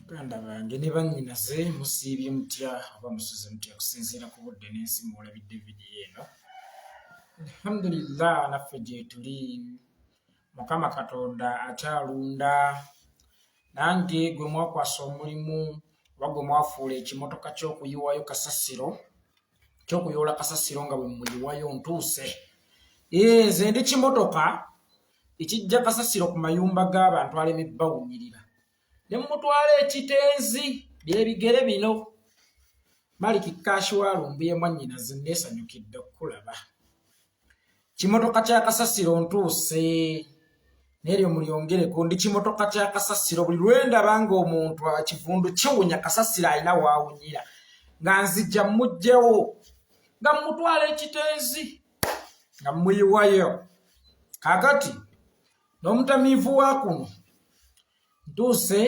Ganda bange ne bannyinaze musiibye mutya oba musoze mutya kusinziira ku budde n'ensi mwolabidde vidiyo eno. Alhamdulillah naffe gye tuli, Mukama Katonda akyalunda. Nange gwe mwakwasa omulimu oba gwe mwafuula ekimotoka ky'okuyiwayo kasasiro, ky'okuyoola kasasiro nga bwe muyiwayo ntuuse. Nze ndi kimotoka ekijja kasasiro ku mayumba g'abantu alemye bawunyirira. Ne mutwala ekitenzi byebigere bino. Maliki Kashwalumbuye mwannyinaze neesanyukidde okukulaba. Kimotoka kya kasasiro ntuuse, neryo mulyongereko ndi kimotoka kya kasasiro. Buli lwe ndaba ng'omuntu ekivundu kiwunya kasasiro alina waawunyira nga nzija mmuggyewo nga mutwala ekitenzi nga muyiwayo. Kaakati n'omutamiivu wa kuno ntuuse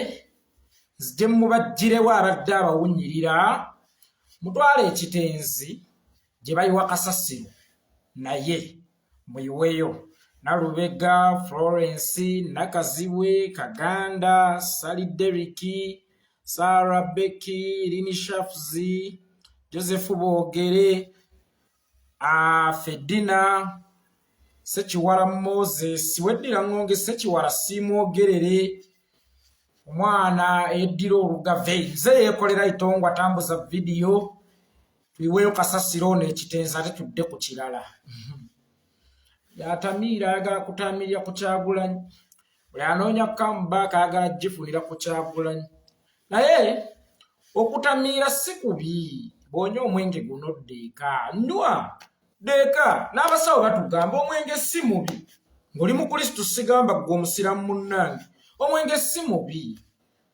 nzije mubaggirewo abadde abawunyirira, mutwale ekitenzi gye bayiwa kasasiro naye muyiweyo. Nalubega, Florence, Nakaziwe, Kaganda, Sally Deriki, Sarah Becky, Rini Shafzi, Joseph Boogere, Fedina, Sekiwala Moses, weddira ngonge Sekiwala simwogerere, omwana eddira olugave nze yeekolera itongwa atambuza vidiyo, tuyiweyo kasasiro n'ekitenzi ate tudde ku kirala. Yatamiira ayagala kutamirira ku Kyagulanyi, buli anoonya comeback ayagala gifunira ku Kyagulanyi. Naye okutamiira si kubi, bw'onywa omwenge guno ddeeka, nywa ddeeka. N'abasawo batugamba omwenge si mubi, ng'oli mu Kristo sigamba gwe omusiramu munnange, omwenge si mubi.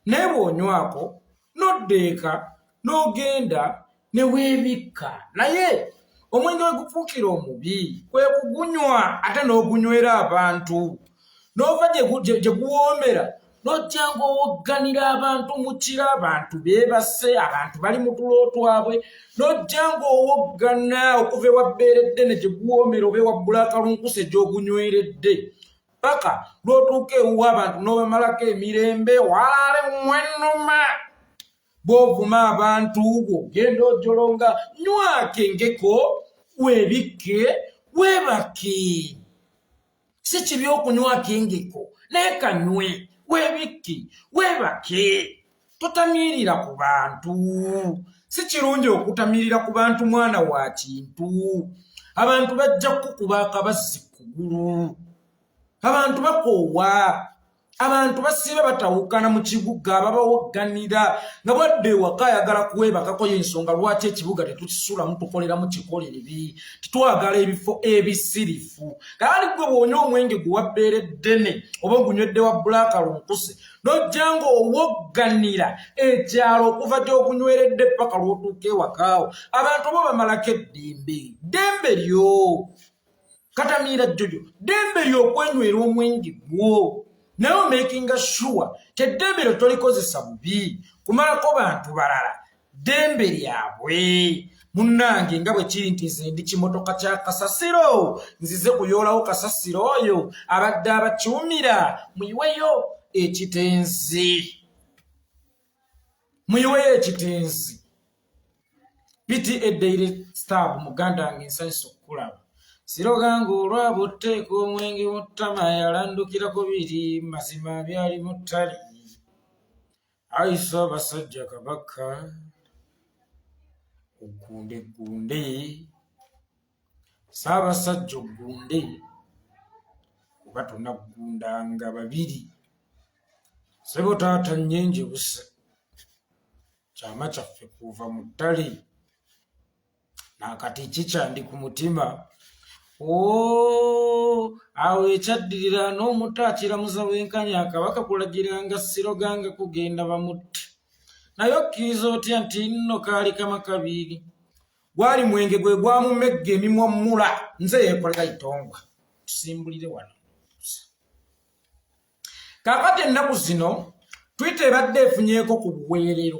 Naye bw'onywako n'oddeeka n'ogenda ne weebikka. Naye omwenge we gufuukira omubi kwe kugunywa ate n'ogunywera abantu, n'ova gye guwoomera n'ojja ng'owogganira abantu mu kiro, abantu beebase, abantu bali mu tulo twabwe, n'ojja ng'owoggana okuva ewa bbeereddene gye guwoomera oba ewa bbulaakalunkuse gy'ogunyweredde paka lw'otuuka ewuwa abantu n'obamalako emirembe walaale mwennuma. Bw'ovuma abantu bw'ogenda ojolonga, nywa akengeko weebikke weebake. Si kibi okunywa akengeko, naye kanywe weebikke weebake. Totamiirira ku bantu, si kirungi okutamiirira ku bantu mwana wa kintu. Abantu bajja kukuba akabazzi kugulu, abantu bakoowa, abantu basiba batawukana mu kibuga babawogganira nga bwadde ewaka ayagala kuweebakako y'ensonga lwaki ekibuga tetukisulamu tukoleramu kikolerebi, titwagala ebifo ebisirifu. Kaali gwe bw'onywa omwenge guwa bbeereddene oba ogunywedde wa bbulaakalunkuse n'ojja ng'owogganira ekyalo okuva gy'ogunyweredde paka lw'otuuka ewakaawo, abantu bo bamalako eddembe. Ddembe lyo katamiira jjojo, ddembe ly'okwenywera omwenge gwo. Naye omakinga sure teddembe lyo tolikozesa bubi kumalako bantu balala, ddembe lyabwe. Munnange nga bwe kiri nti nze ndi kimotoka kya kasasiro, nzize kuyoolawo kasasiro oyo abadde abakyumira. Muyiweyo ekitenzi, muyiweyo ekitenzi. Piti eddaire stab muganda wange nsanyusa okukulaba. Siroga ng'olwaba otteeka omwenge mu ttama yalandukirako biri mazima byali mu ttali. Ayi Ssaabasajja Kabaka ogunde gunde, Ssaabasajja ogunde, kuba tonagundanga babiri. Ssebo taata nnyenje busa, kyama kyaffe kuva mu ttale, nakati kikyandi ku mutima. Awo ekyaddirira n'omuto akiramuza bwenkanya Kabaka kulagiranga siroganga kugenda bamutte. Naye okkiriza otya nti nno kaali kama kabiri? Gwali mwenge gwe gwamumegga emimwammula, nze yeekolera itongwa. Tusimbulire wano. Kaakati ennaku zino Twitter ebadde efunyeeko ku buweerero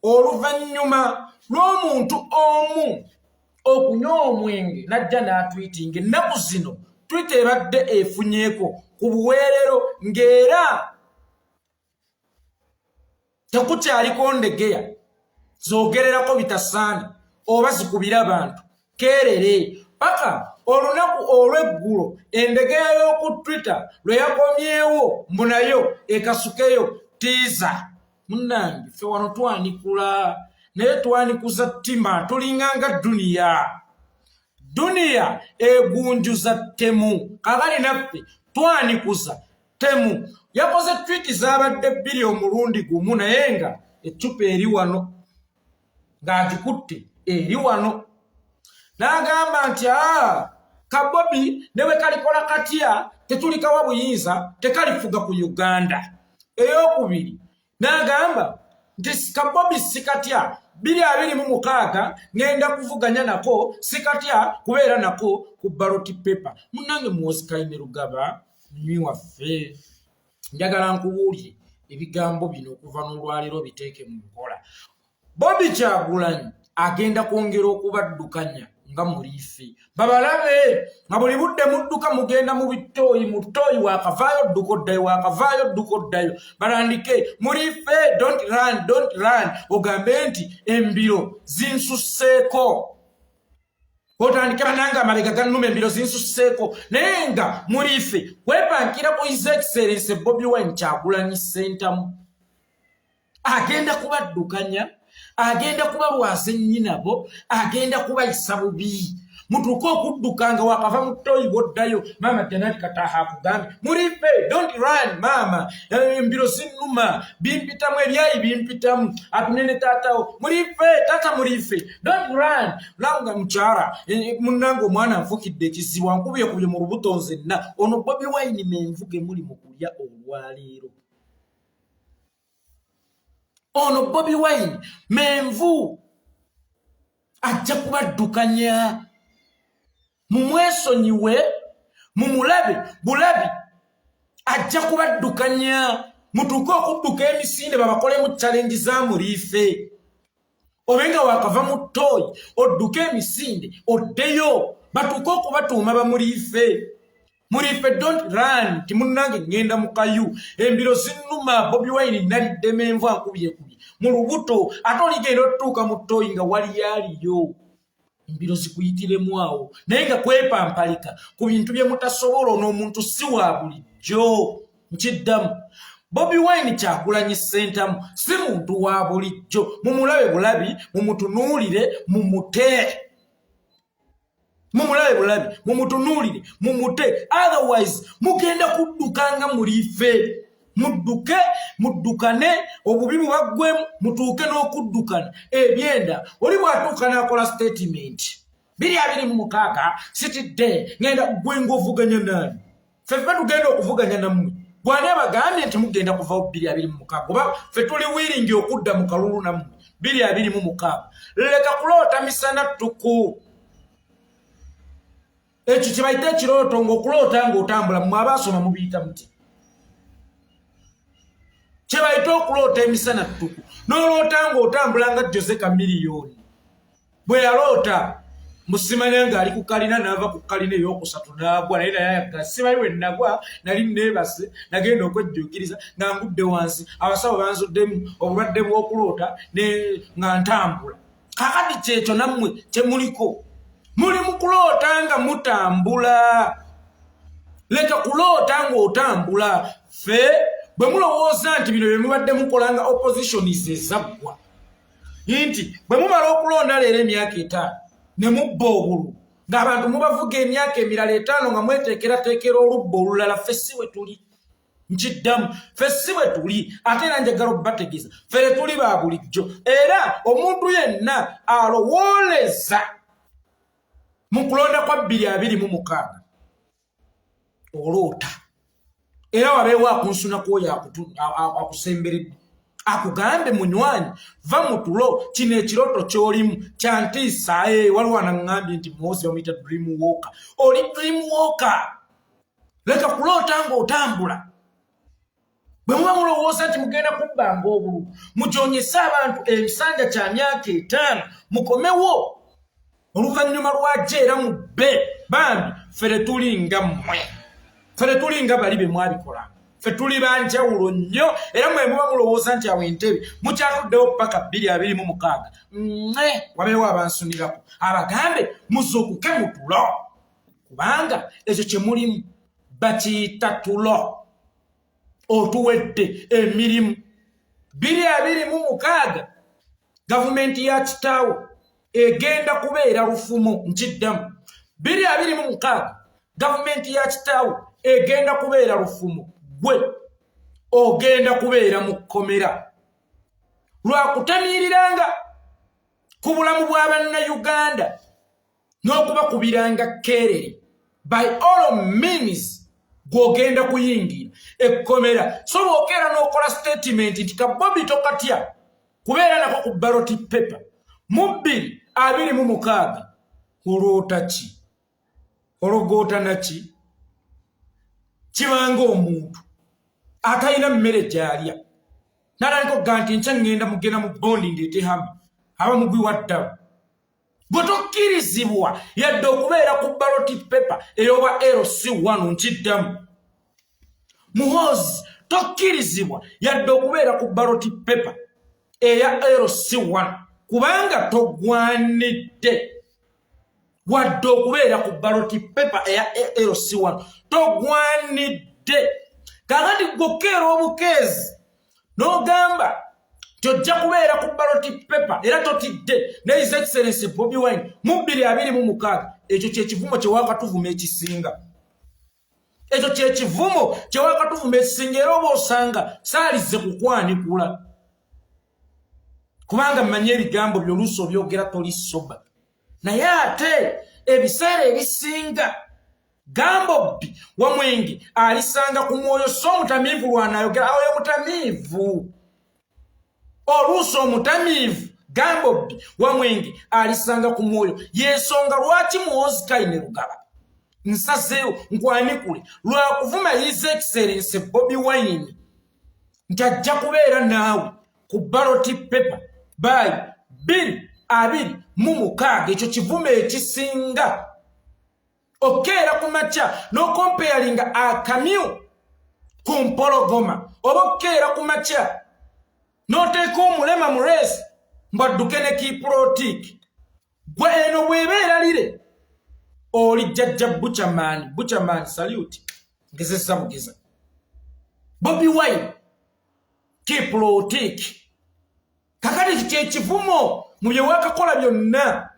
oluvannyuma lw'omuntu omu okunywa omwenge najja n'atwitinga. Ennaku zino Twitter ebadde efunyeeko ku buweerero ng'era Tekukyaliko ndegeya zoogererako bitasaana oba zikubira abantu kerere paka olunaku olw'eggulo endegeya y'oku Twitter lwe yakomyewo mbu nayo ekasukeyo tiiza. Munnange ffe wano twanikula naye twanikuza ttima tulinganga duniya egunjuza temu kakali naffe twanikuza temu. Yakoze tweet z'abadde 2 omulundi gumu naye nga ecupa eri wano ng'agikutte eri wano n'agamba nti Kabobi ne bwe kalikola katya tetulikawa buyinza tekalifuga ku Uganda. Eyokubiri n'agamba nti Kabobi sikatya 2026 ngenda kuvuganya nako sikatya kubeera nako ku ballot paper. Munnange Muhoozi Kainerugaba mnywi waffe njagala nkubuulire ebigambo bino okuva n'olwaliro biteeke mu nkola. Bobby Kyagulanyi agenda kwongera okubaddukanya nga muliifi babalabe nga buli budde mudduka mugenda mu bitooyi mutooyi waakavaayo dduka oddayo waakavaayo dduka oddayo balandike muliife don't run ogambe nti embiro zinsusseeko otandike bananga amabega gannuma embiro zinsusseeko naye nga muliife wepankira ku His Excellency Bobi Wine Kyagulanyi Ssentamu agenda kubaddukanya agenda kubalwaza ennyinabo agenda kubayisa bubi mutuuke okuddukanga wakava mu ttooyi bwoddayo maama Janati Kataha akugambye mulife don't run maama embiro zinnuma bimpitamu ebyayi bimpitamu atunene taatawo mulife tata mulife don't run langa mukyala munnange omwana nfukidde ekizibu ankubye mu lubuto nzenna ono Bobi Wine menvuge muli mu kulya olwaleero. Ono Bobi Wine menvu ajja kubaddukanya mumwesonyiwe mumulabe bulabi ajja kubaddukanya mutuuke okudduka emisinde babakolemu challenge za muliife obenga wakava mu ttooyi odduke emisinde oddeyo batuuke okubatuuma bamuliife. Muliife don't run timunnange ngenda mu kayu embiro zinnuma Bobi Wine nalidde menvu akubyekubye mu lubuto ate oligenda otutuuka mu ttooyi nga wali aliyo embiro zikuyitiremu awo naye nga kwepampalika ku bintu bye mutasobola n'omuntu si wa bulijjo nkiddamu. Bobi Wine Kyagulanyi Ssentamu si muntu wa bulijjo mumulabe bulabi mumutunuulire mumute mumulabe bulabi mumutunuulire mumute otherwise mugenda kuddukanga muliife muddukane obubi bubaggwemu mutuuke n'okuddukana ebyenda oli bw'atuuka n'akola statement 2026 sitidde ngenda gwenga ovuganya nani ffeffe tugenda okuvuganya nammwe bw'ani abagambye nti mugenda kuvaho 2026 oba ffe tuli wiringi okudda mu kalulu nammwe 2026 leka kuloota misana ttuku ekyo kye bayita ekirooto ng'okuloota ng'otambula mmwe abaasoma mubiyita muti kye bayita okuloota emisana ttuku n'oloota ng'otambula nga Jose Chameleone bwe yaloota musimanya ng'ali ku kalina n'ava ku kalina ey'okusatu n'agwa naye nayayaga simanyi bwe nagwa nali neebase nagenda okwejjuukiriza nga ngudde wansi abasawo banzuddemu obulwadde bw'okuloota nga ntambula kakati kyekyo nammwe kye muliko muli mu kuloota nga mutambula leka kuloota ng'otambula ffe bwe mulowooza nti bino bye mubadde mukola nga opposition ezaggwa nti bwe mumala okulonda leero emyaka 5 ne mubba obulu ng'abantu mubavuga emyaka emirala 5 nga mweteekerateekera olubba olulala ffe si we tuli nkiddamu ffe si we tuli ate era njagala okubategeeza ffe tuli ba bulijjo era omuntu yenna alowooleza mu kulonda kwa 2026 oloota era wabeewo akunsuna kwoyo akusemberedde akugambe munywanyi va mu tulo kino ekirooto ky'olimu kya ntiisa waliwo anaŋŋambye nti Muhoozi bamuyita dream walker oli dream walker leka kuloota ng'otambula bwe muba mulowooza nti mugenda kubbanga obulu mujoonyese abantu ebisanja kya myaka 5 mukomewo oluvannyuma lwajja era mubbe bambi fere tuli nga mmwe fere tuli nga bali be mwabikolanga ffe tuli banjawulo nnyo era mwe muba mulowooza nti awo entebe mukyatuddewo paka 2026 wabeewo abansunirako abagambe muzuukuke mu tulo kubanga ekyo kye mulimu bakiyita tulo otuwedde emirimu 2026 gavumenti ya kitaawo egenda kubeera lufumo nkiddamu 2026 gavumenti ya kitaawo egenda kubeera lufumo gwe ogenda kubeera mu kkomera lwakutamiiriranga ku bulamu bw'abannayuganda n'okubakubiranga kkeerere by all means gw'ogenda kuyingira ekkomera so bw'okeera n'okola statement nti Kabobi tokatya kubeera nako ku ballot paper mu 2026 olwota ki ologoota naki kibanga omuntu atalina mmere gy'alya nalaliko ga nti nkya mugenda mu bondi ndeetehama aba mugwi wa ddabu bwe tokkirizibwa yadde okubeera ku ballot paper ey'oba LC1 nkiddamu Muhoozi tokkirizibwa yadde okubeera ku ballot paper eya LC1 kubanga togwanidde wadde okubeera ku ballot paper eya LC1 togwanidde kakati gwokeera obukeezi n'ogamba tojja kubeera ku ballot paper era totidde ne His Excellency Bobi Wine mu 2026 ekyo kyekivumo kyewakatuvuma ekisinga ekyo kyekivumo kyewakatuvuma ekisinga era oba osanga saalize kukwanikula kubanga mmanyi ebigambo by'oluusi obyogera tolisoba naye ate ebiseera ebisinga Gambobbi Wamwenge alisanga ku mwoyo so omutamiivu lwanayogera oyo mutamiivu oluusi omutamiivu Gambobbi Wamwenge alisanga ku mwoyo yensonga lwaki Muhoozi Kainerugaba nsazeewo nkwanikule lwakuvuma His Excellency Bobi Wine nti ajja kubeera naawe ku ballot paper by 2026 ekyo kivume ekisinga okeera ku makya n'okomparinga akamyu ku mpologoma oba okeera ku makya n'oteeka omulema mu reesi mbadduke ne kiprotiki gwe eno bw'ebeera lire oli jjajja Buchaman salute ngezesa bugeza Bobi Wine kiprotiki kakati kyekivumo mu bye wakakola byonna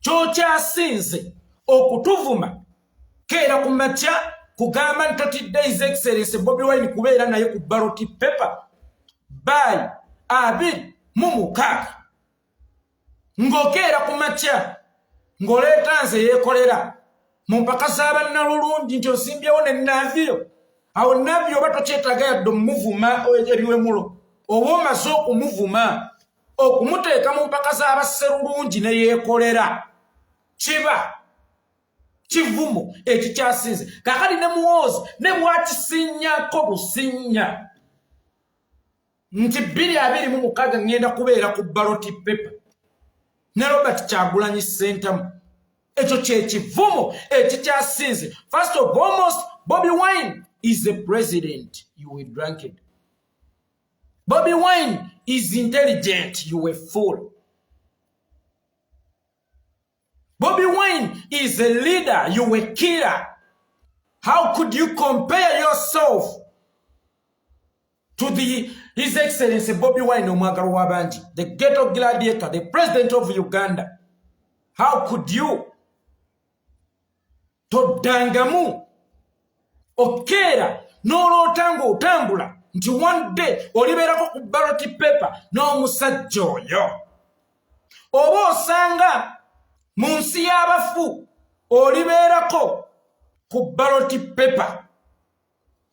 kyokyasinze okutuvuma keera ku makya kugamba ntotidde His Excellency Bobi Wine kubeera naye ku ballot paper by 2026 ng'okeera ku makya ng'oleeta nze yeekolera mu mpaka z'abannalulungi nti osimbyewo ne Navio awo Navio oba tokyetaaga yadde omuvuma ebiwemulo oba omaze okumuvuma okumuteeka mu mpaka z'abasserulungi ne yeekolera kiba kivumo ekikyasinze kakati ne Muhoozi ne bwakisinyako businya nti 2026 ngenda kubeera ku ballot paper ne Robert Kyagulanyi Ssentamu ekyo kyekivumo ekikyasinze first of almost Bobi Wine is the president you were drunkard Bobi Wine is intelligent you were fool Bobi Wine is a leader, you a killer. How could you compare yourself to His Excellency Bobi Wine Omwagala w'abangi, the ghetto gladiator, the president of Uganda? How could you? Toddangamu okeera n'olootanga otambula nti one day olibeerako ku ballot paper n'omusajja oyo oba osanga mu nsi y'abafu olibeerako ku ballot paper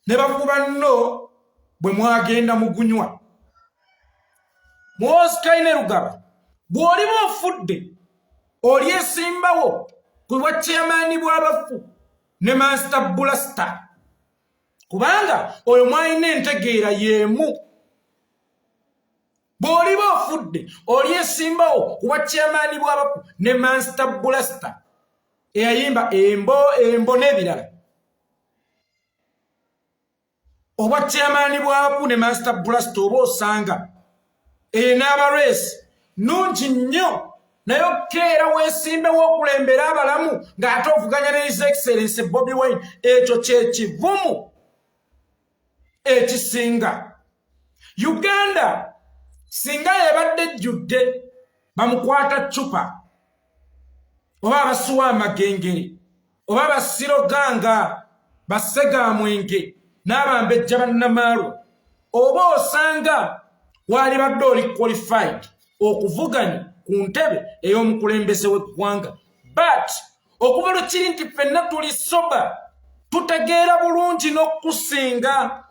ne bakuba nno bwe mwagenda mugunywa Muhoozi Kainerugaba bw'oliba ofudde oli esimbawo ku bwa chairman bw'abafu ne Master Blaster kubanga oyo mwalina entegeera y'emu bw'oliba ofudde oli esimbawo ku bwa chairman bw'abafu ne Master Blaster eyayimba embo n'ebirala oba chairman bwapu ne master blast oba osanga n'abaresi nungi nnyo naye keera weesimbe w'okulembera abalamu ng'ate ovuganya ne His Excellency Bobi Wine ekyo kyekivumu ekisinga. Uganda singa yebadde ejjudde bamukwata cupa oba abasuwa amagengere oba basiroganga basegamwenge n'abambejja bannamaalwa oba osanga wali badde oli qualified okuvuganya ku ntebe ey'omukulembeze w'eggwanga. But okuva lukiri nti ffenna tuli soba tutegeera bulungi n'okusinga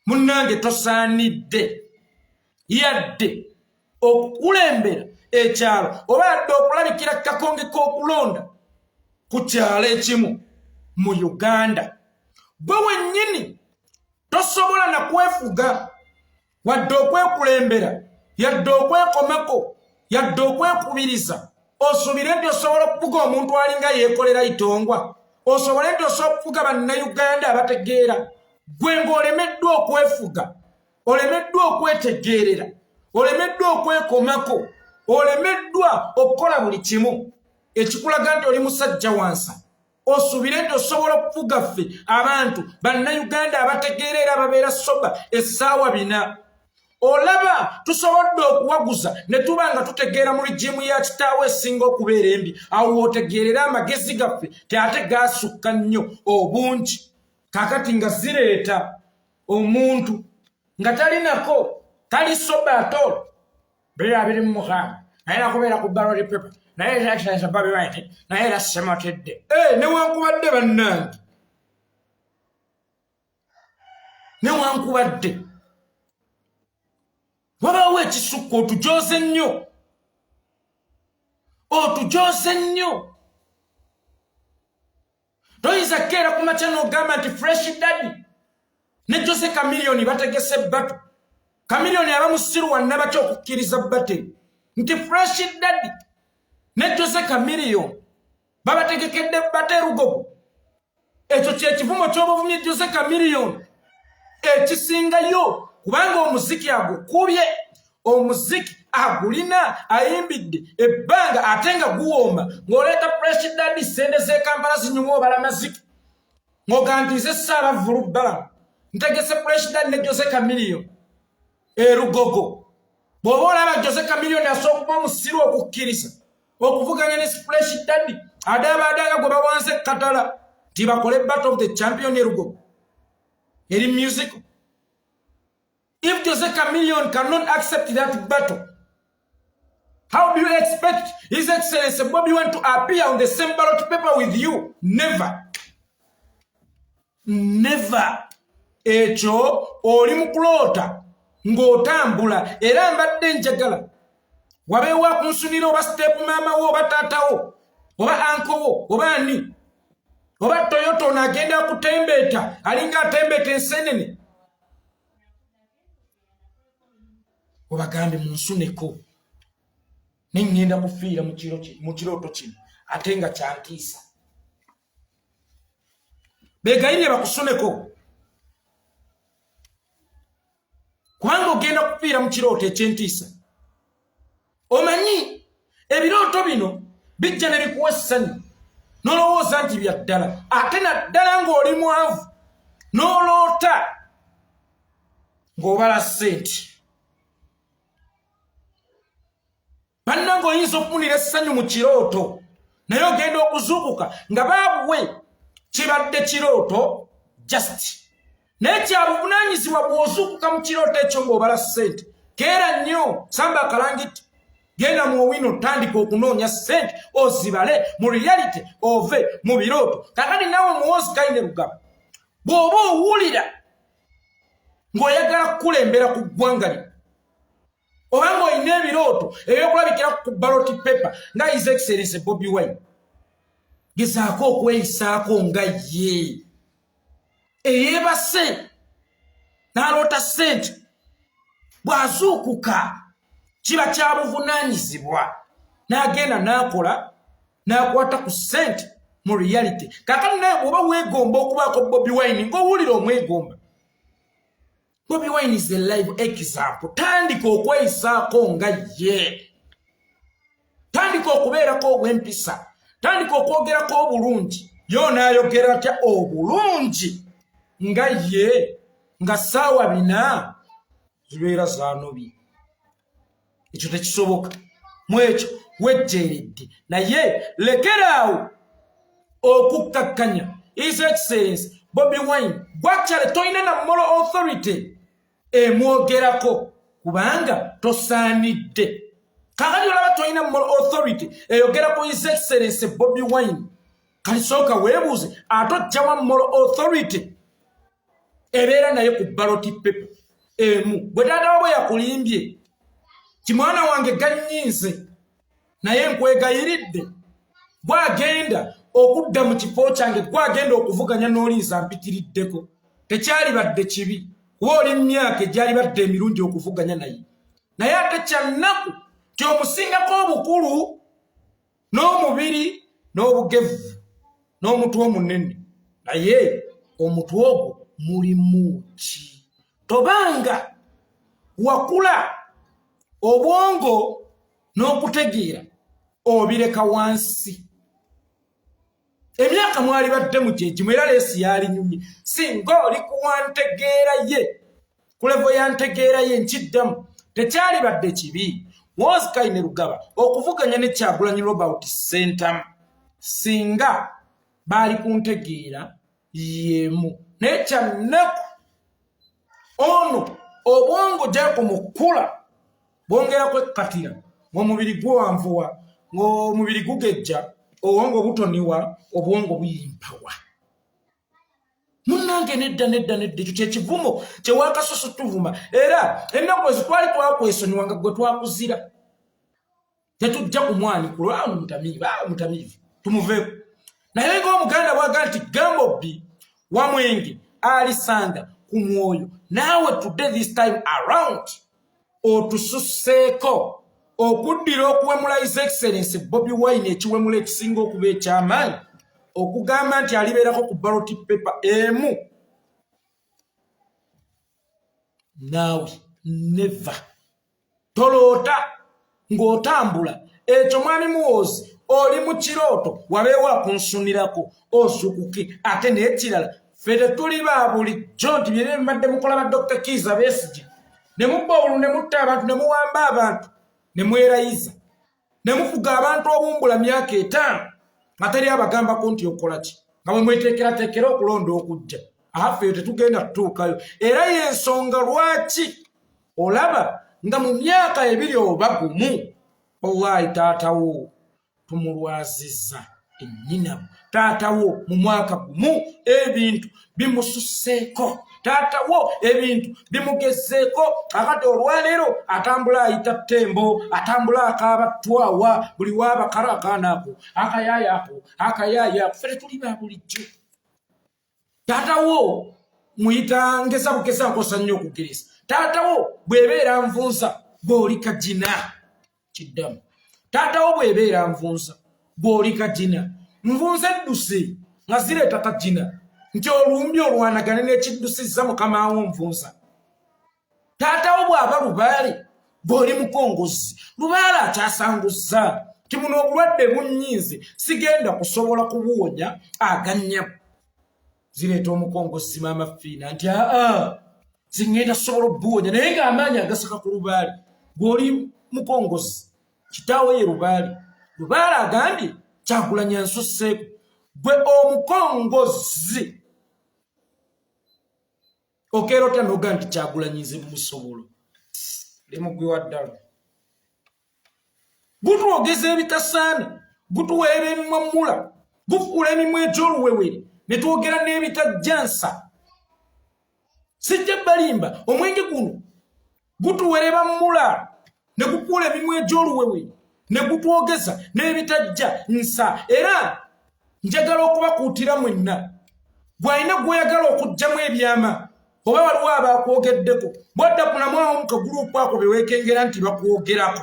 munnange tosaanidde yadde okukulembera ekyalo oba yadde okulabikira kakonge k'okulonda ku kyalo ekimu mu Uganda. Gwe wennyini tosobola na kwefuga wadde okwekulembera yadde okwekomako yadde okwekubiriza osuubire nti osobola okufuga omuntu alinga yeekolera itongwa osobole nti osobola okufuga bannayuganda abategeera. Gwe ng'olemeddwa okwefuga olemeddwa okwetegeerera olemeddwa okwekomako olemeddwa okukola buli kimu ekikulaga nti oli musajja wansa osuubire nti osobola okufuga ffe abantu bannayuganda abategeera era ababeera soba essaawa 4. Olaba tusobodde okuwaguza ne tuba nga tutegeera mu ligimu ya kitaawe esinga okubeera embi awo otegeerera amagezi gaffe ate gaasukka nnyo obungi kakati nga zireeta omuntu nga talinako tali soba atolo 2026 naye nakubeera ku ballot paper naye era Bobi Wine naye era semotedde newankubadde bannange newankubadde wabaawo ekisukka otujooze nnyo toyinza keera ku makya n'ogamba nti Fresh Daddy ne Jose Chameleone bategese batu Chameleone abamusiru wannabaki okukkiriza bate nti Fresh Daddy ne Jose Chameleone babategekedde bate Rugogo. Ekyo kyekivumo ky'obuvumye Jose Chameleone ekisingayo kubanga omuziki agukubye omuziki agulina ayimbidde ebbanga ate nga guwooma ng'oleeta Fresh Daddy sente z'e Kampala zinyuma obala maziki ng'ogantize Ssaabavulu Balamu ntegese Fresh Daddy ne Jose Chameleone Rugogo. Bw'oba olaba Jose Chameleone asobola okuba omusiru okukkiriza okuvuganya ne Fresh Daddy adaabadanga gwe bawanze Katala nti bakole Battle of the Champion Rugogo eri musical. If Jose Chameleone cannot accept that battle, how do you expect His Excellency Bobi Wine to appear on the same ballot paper with you? Never. Never. Ekyo oli mukulota ng'otambula era mbadde njagala wabeewo akunsunira oba step maama wo oba taatawo oba ankowo oba ani oba Toyota ono agenda kutembeeta alinga atembeeta ensenene obagambe munsuneko nengenda kufiira mu kirooto kino ate nga kyantiisa begayirire bakusuneko kubanga ogenda kufiira mu kirooto ekyentiisa. Omanyi ebirooto bino bijja ne bikuwa essanyu n'olowooza nti bya ddala ate naddala ng'oli mwavu n'oloota ng'obala ssente. Bannange oyinza okufunira essanyu mu kirooto naye ogenda okuzuukuka nga baabuwe kibadde kirooto just naye kyabuvunaanyizibwa bw'ozuukuka mu kirooto ekyo ng'obala ssente. Keera nnyo samba akalangiti genda mu owino tandika okunoonya ssente ozibale mu reality ove mu birooto. Kakati naawe muwoozi Kaine Rugaba bw'oba owulira ng'oyagala kukulembera ku ggwanga lino obanga olina ebirooto ebyokulabikira ku ballot paper nga His Excellency Bobi Wine gezaako okweyisaako nga ye eyeebase n'aloota ssente bw'azuukuka kiba kya buvunaanyizibwa n'agenda n'akola n'akwata ku ssente mu reality. Kakati naye bw'oba weegomba okubaako Bobi Wine ng'owulira omwegomba Bobi Wine is a live example. Tandika okweyisaako nga ye. Tandika okubeerako obwempisa. Tandika okwogerako obulungi. Yo n'ayogera atya obulungi nga ye nga ssaawa 4 zibeera zaanobi. Ekyo tekisoboka. Mu ekyo wejjeeredde. Naye lekeraawo okukkakkanya His Excellency Bobi Wine gwakyale toyina na moral authority emwogerako kubanga tosaanidde. Kakati olaba toyina moral authority eyogerako His Excellency Bobi Wine. Kalisooka weebuuze atojjawa moral authority ebeera naye ku ballot paper emu. Bwe taata bwe yakulimbye kimwana wange gannyinze naye nkwegayiridde bwagenda okudda mu kifo kyange gwagenda okuvuganya n'olinza mpitiriddeko tekyali badde kibi kuba oli myaka egyali badde emirungi okuvuganya naye ate kyannaku ti omusingako obukulu n'omubiri n'obugevu n'omutwe omunene naye omutwe ogwo mulimu ki? Tobanga wakula obwongo n'okutegeera obireka wansi. Emyaka mwali badde mu kyekimu era leesi yali nyumye singa oli kuwantegeera ye ku levo yantegeera ye nkiddamu tekyali badde kibi. Wozikaine Rugaba okuvuganya ne Kyagulanyi Robert Center singa baali kuntegeera yemu naye kyannaku ono obwongo gyako mukula bwongera kwekatira ng'omubiri gwanvuwa ng'omubiri gugejja obwongo butoniwa obwongo buyimpawa. Munnange nedda ekyo kyekivumo kyewakasusu tuvuma era ennaku ezo twali twakwesonyiwa nga gwe twakuzira tetujja kumwanikulwa mutamiivu tumuveeko. Naye ng'omuganda bwaga nti Gambobbi Wamwenge alisanga ku mwoyo naawe today this time around otususseeko okuddira okuwemula His Excellency Bobi Wine ekiwemula ekisinga okuba eky'amaanyi okugamba nti alibeerako ku ballot paper emu. Naawe never toloota ng'otambula ekyo mwami muwoozi oli mu kirooto wabeewo akunsunirako ozukuke ate n'ekirala ffe tetuli ba bulijjo nti bye mbadde mukola ba Dr. Kizza Besigye ne mubba obulu ne mutta abantu ne muwamba abantu ne mwerayiza ne mufuga abantu obumbula myaka 5 nga teri abagambako nti okola ki nga bwe mweteekerateekera okulonda okujja ffe tetugenda tutuukayo. Era y'ensonga lwaki olaba nga mu myaka 2 oba gumu wallahi taatawo tumulwazizza ennyinamu. Taatawo mu mwaka gumu ebintu bimususseeko. Taatawo ebintu bimugezeeko. Akati olwaleero atambula ayita Ttembo, atambula akaaba Twawa, buli waabakala akaana ako akayaaya ako ffe tetuli ba bulijjo. Taatawo muyita ngeza bugeza nkosa nnyo okugirisa. Taatawo bw'ebeera nvunza bw'oli kagina kiddamu. Taatawo bw'ebeera nvunza bw'oli kagina. Nvunza edduse nga zireeta kagina nti olumbi olwanagane n'ekiddusizza mukama wo nvunza. Taatawo bw'aba lubaale bw'oli mukongozi. Lubaale akyasanguzza ti muno obulwadde bunnyize sigenda kusobola kubuwonya agannya. Zireeta omukongozi maama Fiina nti zingenda sobola obuwonya naye ng'amaanyi agasaka ku lubaale bw'oli mukongozi. Kitaawe ye lubaale. Lubaale agambye Kyagulanyi ansusseeko gwe omukongozi. Okeera otya n'oga nti Kyagulanyi nze bumusobola lemugwe wa ddala. Gutwogeza ebitasaana gutuweera emimwamula gufuula emimwa egy'oluwewere ne twogera n'ebitajjansa. Sijja balimba omwenge guno gutuweera bamula ne gukuula emimwa egy'oluwewere ne gutwogeza n'ebitajja nsa. Era njagala okubakuutira mwenna bw'alina gw'oyagala okugjamu ebyama oba waliwo abaakwogeddeko bwadda kunamwawo mu kaguruupu ako be weekengera nti bakwogerako.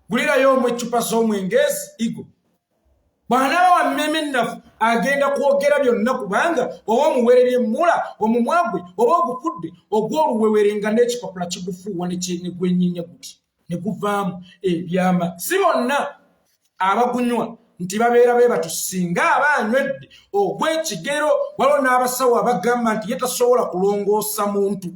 Gulirayo omu eccupa z'omwengezi igo bw'anaaba wa mmeme ennafu agenda kwogera byonna kubanga oba omuwererye emmula omumwagwe oba ogukudde ogw'oluwewere nga n'ekipapula kigufuuwa ne gwenyinya guti ne guvaamu ebyama. Si bonna abagunywa nti babeera beebatu singa aba anywedde ogw'ekigero. Waliwo n'abasawo abagamba nti ye tasobola kulongoosa muntu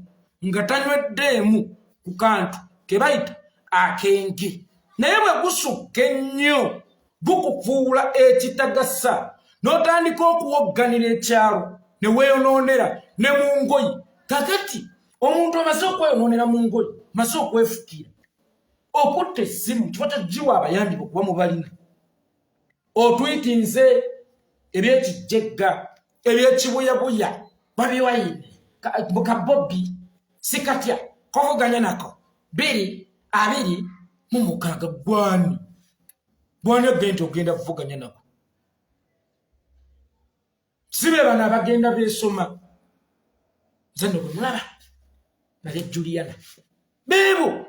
nga tanyweddeemu ku kantu ke bayita akenge, naye bwe gusukka ennyo gukufuula ekitagasa n'otandika okuwogganira ekyalo ne weeyonoonera ne mu ngoyi. Kakati omuntu amaze okweyonoonera mu ngoyi, maze okwefukira, okutta essimu kiba tagiwa abayambi okuba mubalina, otwitinze ebyekijjegga ebyekibuyabuya babiwayine kabobbi sikatya kovuganya nako 226 gwani agenti ogenda kuvuganya nako. Sibe bana abagenda beesoma zano bwemulaba bale Juliana beebo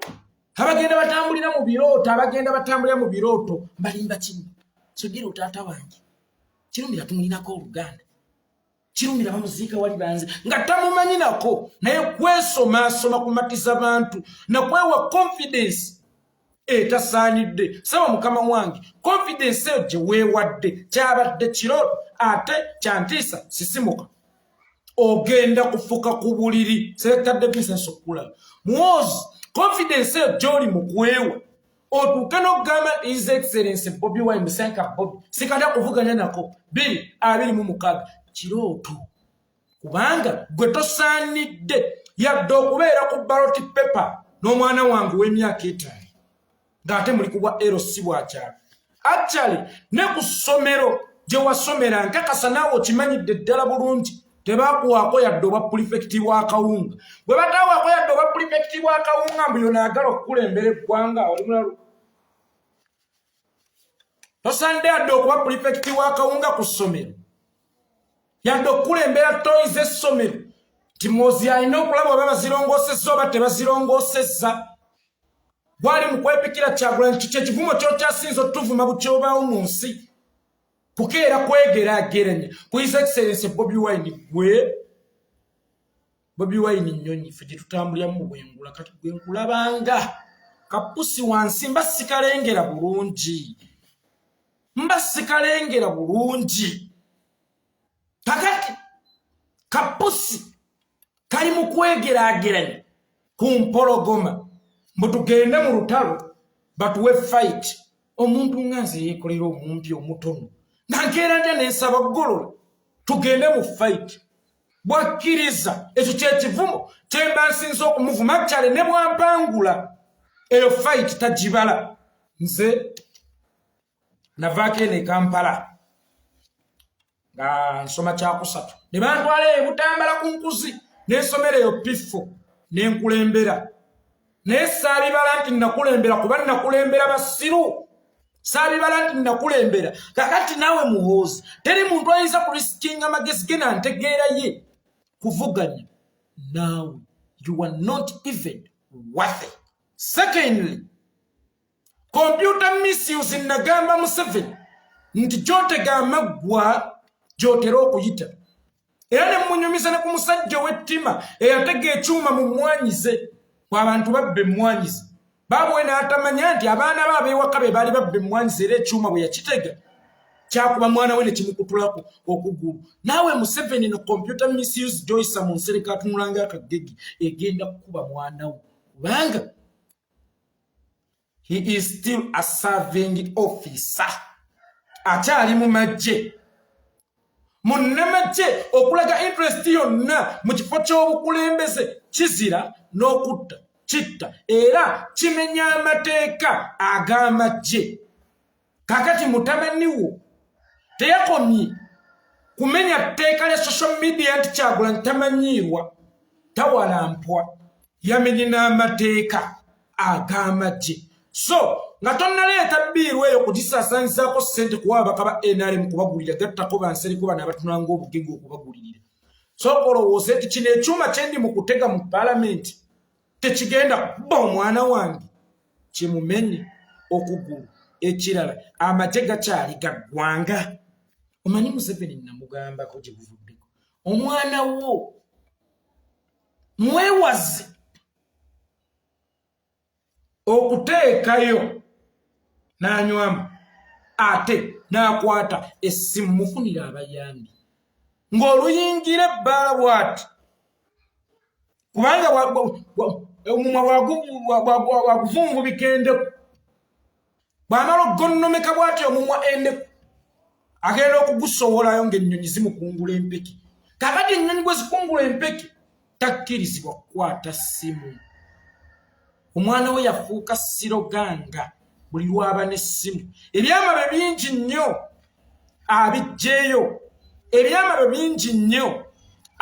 abagenda batambulira mu birooto, abagenda batambulira mu birooto mbalimba kimu sogera otaata wange kirumira tumulinako oluganda, kirumira bamuziika wali banze nga tamumanyi nako, naye kwesoma kumatiza bantu nakwewa confidence etasaanidde. Saba mukama wange confidence eyo gye weewadde kyabadde kirooto ate kyantiisa sisimuka ogenda kufuka ku buliri seretadde business okulaba muwozi. Confidence eyo gy'oli mu kwewa otuuke n'okugamba his excellence Bobi Wine Musenka Bobi sikatya kuvuganya nako 226 kirooto, kubanga gwe tosaanidde yadde okubeera ku ballot paper n'omwana wange w'emyaka 5 ng'ate muli kuwa LC bwakyalo. Actually ne ku ssomero gye wasomera nkakasa naawe okimanyidde ddala bulungi tebakuwaako yadde oba pulifekiti bwa kawunga. Bwe batawaako yadde oba pulifekiti bwa kawunga mbu yonaagala okukulembera eggwanga oli mulalu tosande yadde okuba pulifekiti bwa kawunga ku ssomero yadde okukulembera toyi z'essomero nti mwozi alina okulaba oba bazirongoosezza oba tebazirongoosezza. Gwali mu kwepikira Kyagulanyi kye kivumo kyokyasinza otuvuma bukyobaawo mu nsi kukeera kwegeraageranya ku his excellence Bobi Wine. Gwe Bobi Wine nnyonyi ffe gye tutambulira mu bwengula kati gwe nkulabanga kapusi wansi mba sikalengera bulungi kakati kapusi kali mu kwegeraageranya ku mpologoma mbu tugende mu lutalo batuwe fight. Omuntu nga nze yeekolera omumpi omutono nga nkeera ndya n'ensaba ggolola tugende mu fight. Bwakkiriza ekyo kyekivumo kyemba nsinza okumuvuma kyale ne bwampangula eyo fight tagibala. Nze navaako eno e Kampala nga nsoma kyakusatu ne bantwala eyo Butambala ku nkuzi n'ensomero eyo Pifo n'enkulembera. Naye saalibala nti nakulembera kuba nakulembera basiru, saalibala nti nakulembera. Kakati naawe muhoozi teri muntu ayinza kurisikinga magezi ge nantegeera ye kuvuganya naawe. You are not even worth it. Secondly, computer misuse nagamba Museveni nti gyotega amaggwa gyotera okuyita. Era ne munyumiza ne ku musajja w'ettima eyatega ekyuma mu mmwanyize abantu babbe mmwanyize. Baabwe n'atamanya nti abaana be ab'ewaka be baali babbe mmwanyize era ekyuma bwe yakitega kyakuba mwana we ne kimukutulako okugulu. Naawe Museveni ne computer misuse gy'oyisa mu nsereka atunulanga akagegi egenda kukuba mwana we kubanga he is still a serving officer. Akyali mu magye. Munnamagye okulaga interest yonna mu kifo ky'obukulembeze kizira n'okutta kitta era kimenya amateeka ag'amagye. Kakati mutabaniwo teyakomye kumenya tteeka lya social media nti Kyagulanyi tamanyiirwa tawalampwa, yamenye n'amateeka ag'amagye. So nga tonnaleeta bbiiru eyo kugisaasaanyizaako ssente kuwa ababaka ba NRM kubagulira gattako bansereko bano abatunanga obugenge okubagulirira. So olowooza nti kino ekyuma kyendi mu kutega mu paalamenti tekigenda kuba omwana wange kimumenye okugulu. Ekirala amagye gakyali gaggwanga omanyi Museveni namugambako gye buvuddeko omwana wo mwewaze okuteekayo n'anywamu ate n'akwata essimu mufunira abayambi ng'oluyingira ebbaala bw'ati kubanga omumwa bwaguvungubika endeku bw'amala okugonnomeka bw'ati omumwa endeku agenda okugusowolayo ng'ennyonyi zimukungula empeke kakati ennyonyi bwe zikungula empeke takkirizibwa kukwata ssimu omwana we yafuuka siroganga buli lwaba n'essimu ebyamabe bingi nnyo abijjeeyo ebyamabe bingi nnyo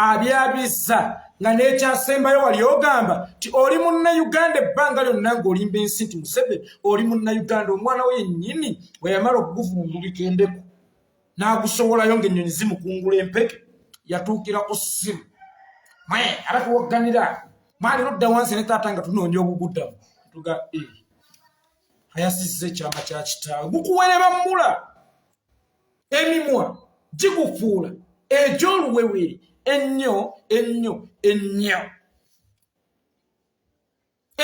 abyabizza nga n'ekyasembayo wali ogamba ti oli munnayuganda ebbanga lyonna ng'olimba ensi nti Museveni oli munnayuganda omwana we yennyini bwe yamala okuguvungulika endeku n'agusowolayo ng'ennyonyi zimukungula empeke yatuukira ku ssimu ate tuwagganira mwali ludda wansi ne taata nga tunoonya obuguddamu tuga ayasizza ekyama kya kitaawe gukuwereba mmula emimwa gigufuula egy'oluwewere ennyo ennyo ennyo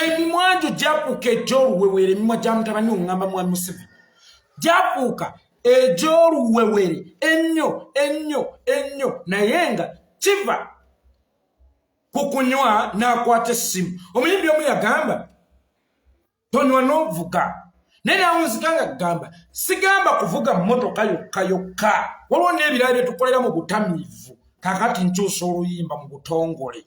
emimwa gyo gyafuuka egy'oluwewere emimwa gya mutabani oŋŋamba mwami Museveni gyafuuka egy'oluwewere ennyo ennyo ennyo naye nga kiva kukunywa n'akwata essimu omuyimbi omu yagamba tonywa n'ovuga naye nawunzika nga gamba sigamba kuvuga mmotoka yokka yokka waliwo n'ebirala bye tukolera mu butamiivu kakati nkyusa oluyimba mu butongole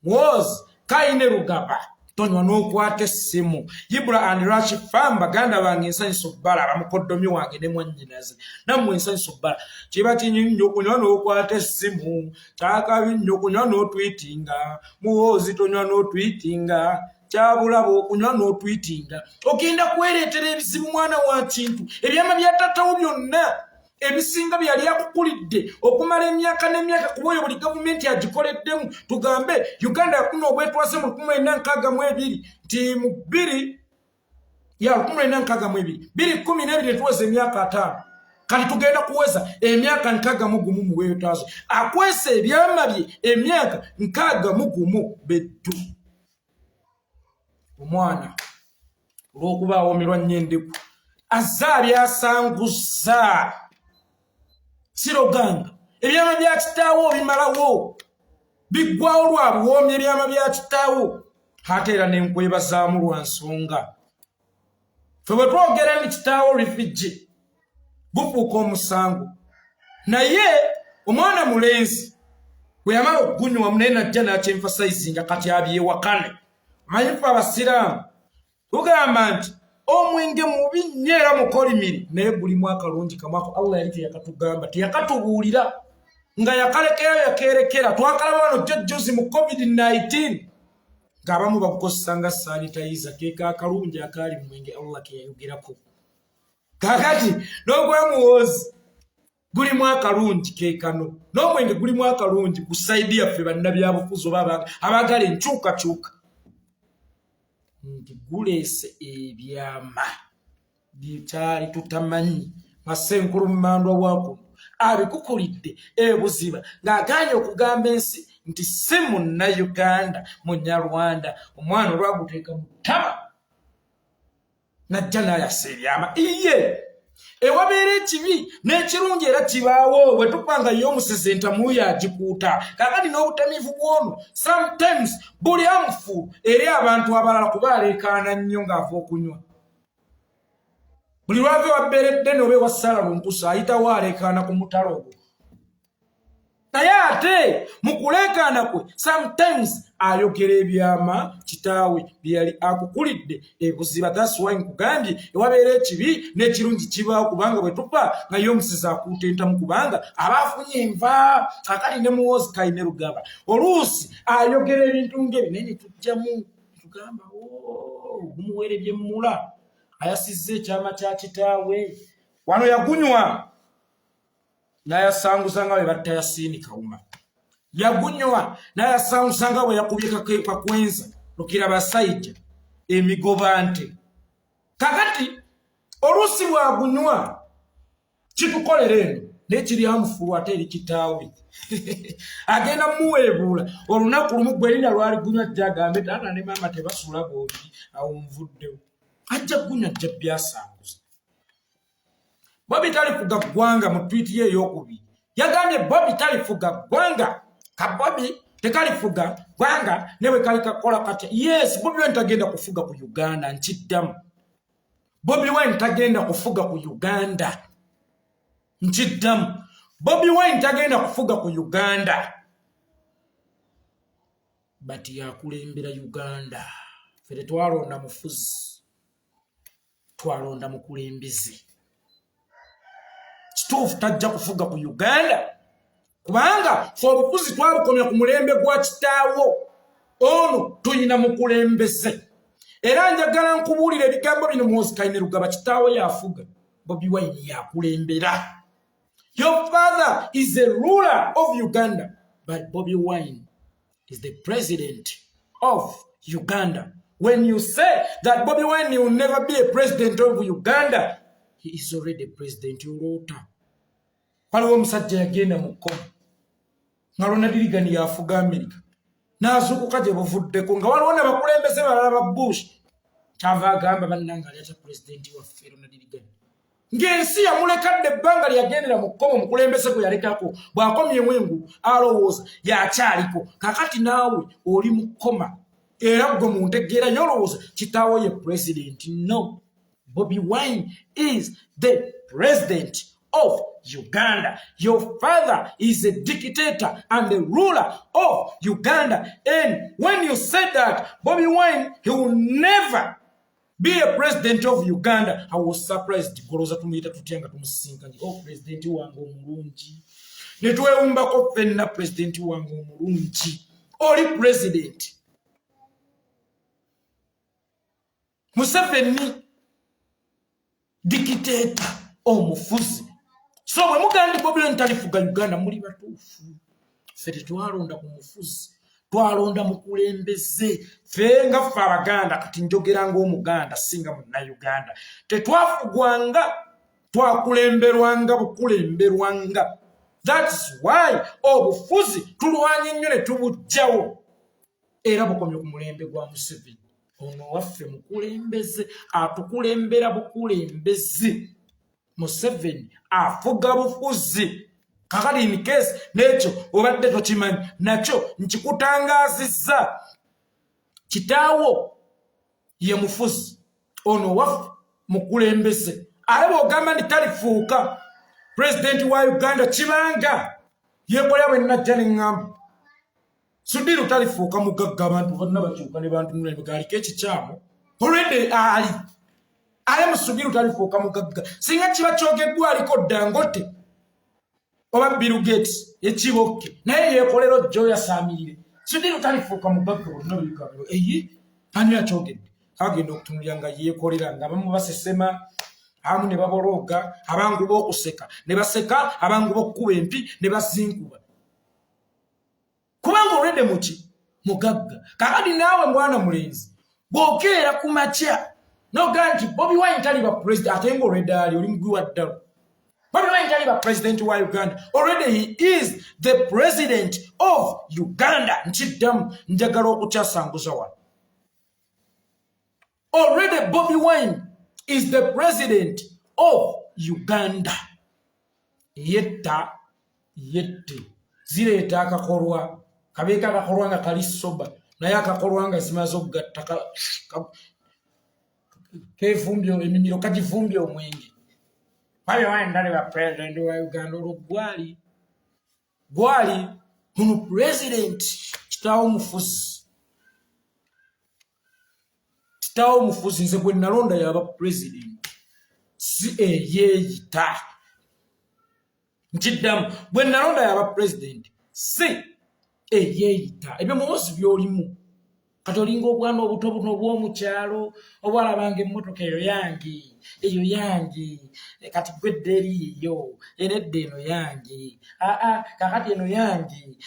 wozi Kaine Rugaba tonywa n'okwata essimu Ibra and Rashid Fam baganda bange ensanyusa obbala abamukoddomi wange ne mwannyinaze nammwe ensanyusa obbala kiba kinyi nnyo okunywa n'okwata essimu kyakabi nnyo okunywa n'otwitinga muwoozi tonywa n'otwitinga kyabulaba okunywa n'otwitinga ogenda kwereetera ebizibu mwana wa kintu ebyama bya taatawo byonna ebisinga byali akukulidde okumala emyaka n'emyaka kuba oyo buli gavumenti agikoleddemu tugambe Uganda yafuna obwetwase mu 1962 nti mu 2012 tuweza emyaka 5 kati tugenda kuweza emyaka 61 mu bwetwaze akwese ebyama bye emyaka 61 beddu omwana olw'okuba awomerwa nnyo endeku azza byasanguza siroganga ebyama bya kitaawo bimalawo biggwawo lwa buwoomya ebyama bya kitaawo ate era n'enkwebazaamu lwa nsonga fe bwe twogera nti kitaawo refugee gufuuka omusango naye omwana mulenzi bwe yamala okugunywamu naye najja n'akyemfasayizinga kati abyewakane manyifu abasiraamu tugamba nti omwenge mubi nnyo era mukolimiri naye gulimu akalungi kamwako Allah yali teyakatugamba teyakatubuulira nga yakalekera yakerekera twakalaba wano jjojjozi mu COVID-19 ng'abamu bakukozesa nga sanitizer keeka akalungi akaali mu mwenge Allah ke yayogerako kakati n'ogwamuwoozi gulimu akalungi keekano n'omwenge gulimu akalungi ku saidi yaffe bannabyabufuzi oba abaagala enkyukakyuka nti guleese ebyama byekali tutamanyi masenkulu mumandwa wakuno abikukulidde ebuziba ng'agaanye okugamba ensi nti si munnayuganda munyarwanda omwana olwaguteeka mu ttama najja n'ayasa ebyama iye ewabeera ekibi n'ekirungi era kibaawo bwe tupanga yo omusezenta muyo agikuuta kakati n'obutamiivu bw'ono sometimes buli amufu eri abantu abalala kuba aleekaana nnyo ng'ava okunywa buli lwava ewabbeeredde n'oba ewassala lunkusa ayitawo aleekaana ku mutalo ogwo naye ate mu kuleekaana kwe sometimes ayogera ebyama kitaawe byeyali akukulidde ebuziba that's why nkugambye ewabeera ekibi n'ekirungi kibaawo kubanga bwe tufa nga ye omusizi akuuta entamu kubanga aba afunye enva kakati ne muwoozi Kaine Rugaba oluusi ayogera ebintu ng'ebyo naye ne tujjamu tugamba gumuweerebye mmula ayasizza ekyama kya kitaawe wano yagunywa n'ayasanguza nga bwe batta Yasiini Kawuma yagunywa n'ayasanguza nga bwe yakubye kakwenza lukira basajja emigoba nte kakati oluusi bwagunywa kitukolera eno nekiri amufulu ate eri kitaawe agenda muweebuula olunaku lumu gwe lina lwali gunywa ajja agambe taata ne maama tebasula bombi awo nvuddewo ajja gunywa ajja byasanguza. Bobi talifuga ggwanga mu twiti ye ey'okubiri yagambye Bobi talifuga ggwanga kabobi tekalifuga ggwanga ne bwe kali kakola kati. Yes, Bobi Wine tagenda kufuga ku Uganda nkiddamu. Bobi Wine tagenda kufuga ku Uganda nkiddamu. Bobi Wine tagenda kufuga ku Uganda but yakulembera Uganda. Fere twalonda mufuzi twalonda mukulembeze kituufu tajja kufuga ku Uganda kubanga so obufuzi twabukomya ku mulembe gwa kitaawo ono tuyina mukulembeze. Era njagala nkubuulira ebigambo bino Mwozikaine Lugaba kitaawo yafuga Bobi Wine yakulembera. Your father is a ruler of Uganda, but Bobi Wine is the president of Uganda. When you say that Bobi Wine will never be a president of Uganda, he is already a president. Waliwo omusajja yagenda mu kkomo nga Ronald Reagan yafuga America n'azuukuka gye buvuddeko nga waliwo n'abakulembeze balala ba Bush kyava agamba bannanga ali atya president waffe Ronald Reagan. Ng'ensi yamulekadde ebbanga lyagendera mu kkomo omukulembeze gwe yalekako bw'akomyemu engu alowooza yakyaliko. Kakati naawe oli mu kkoma era gwe mu ntegeera y'olowooza kitaawo ye president. No, Bobi Wine is the president of Uganda. Your father is a dictator and the ruler of Uganda. And when you said that Bobi Wine, he will never be a president of Uganda, I was surprised. Goloza tumita tutianga tumusinka. Oh, president wangu omulungi. Netwewombako ffenna president wangu omulungi. Oli president. Museveni dictator omufuzi. So bwe mugandi Bobi Wine talifuga Uganda muli batuufu. Ffe tetwalonda ku mufuzi. Twalonda mukulembeze. Ffe nga ffe Abaganda kati njogera ng'Omuganda singa Munnayuganda. Tetwafugwanga twakulemberwanga bukulemberwanga. That's why obufuzi tulwanye nnyo ne tubujjawo. Era bukomye ku mulembe gwa Museveni. Ono waffe mukulembeze atukulembera bukulembeze. Museveni afuga bufuzi. Kakali in case nekyo obadde tokimanyi nakyo nkikutangaazizza. Kitaawo ye mufuzi ono waffe mukulembeze. Ale bw'ogamba nti talifuuka president wa Uganda kibanga yekolera bwe najja ne ŋŋamba Sudiru talifuuka mugagga abantu bonna bakyuka ne bantu mulembe gaaliko ekikyamu already ale Musudiru talifuuka mugagga singa kiba kyogeddwa aliko Dangote oba Bill Gates ekibokke naye yeekolera ojjo yasaamirire. Sudiru talifuuka mugagga bonna bikabiro ani akyogedde agenda okutunulira nga yeekolera nga bamu basesema abamu ne babologa abangu b'okuseka ne baseka abangu b'okkuba empi ne bazinkuba kubanga olwedde muki mugagga. Kakati naawe mwana mulenzi bw'okeera ku makya noga nti Bobi Wine taliba president ate ng'olwedde ali oli mugwi wa ddalo. Bobi Wine taliba president wa Uganda. Already he is the president of Uganda. Nkiddamu njagala okukyasanguza wano. Already Bobi Wine is the president of Uganda. Yetta zireeta akakolwa kabeeka akakolwa nga kali soba naye akakolwa nga zimaze okugatta kevumbyo emimiro kagivumbyo omwenge. Bobi Wine taliba president wa Uganda. Olwo gwali ono president kitaawo mufuzi nze bwe nalonda yaba president si eyeeyita. Nkiddamu bwe nalonda yaba president si eyeeyita. Ebyo muwozi byolimu kati olinga obwana obuto buno obw'omukyalo obwalabanga emmotoka eyo yange kati gwedde eriiyo enedda eno yange kakati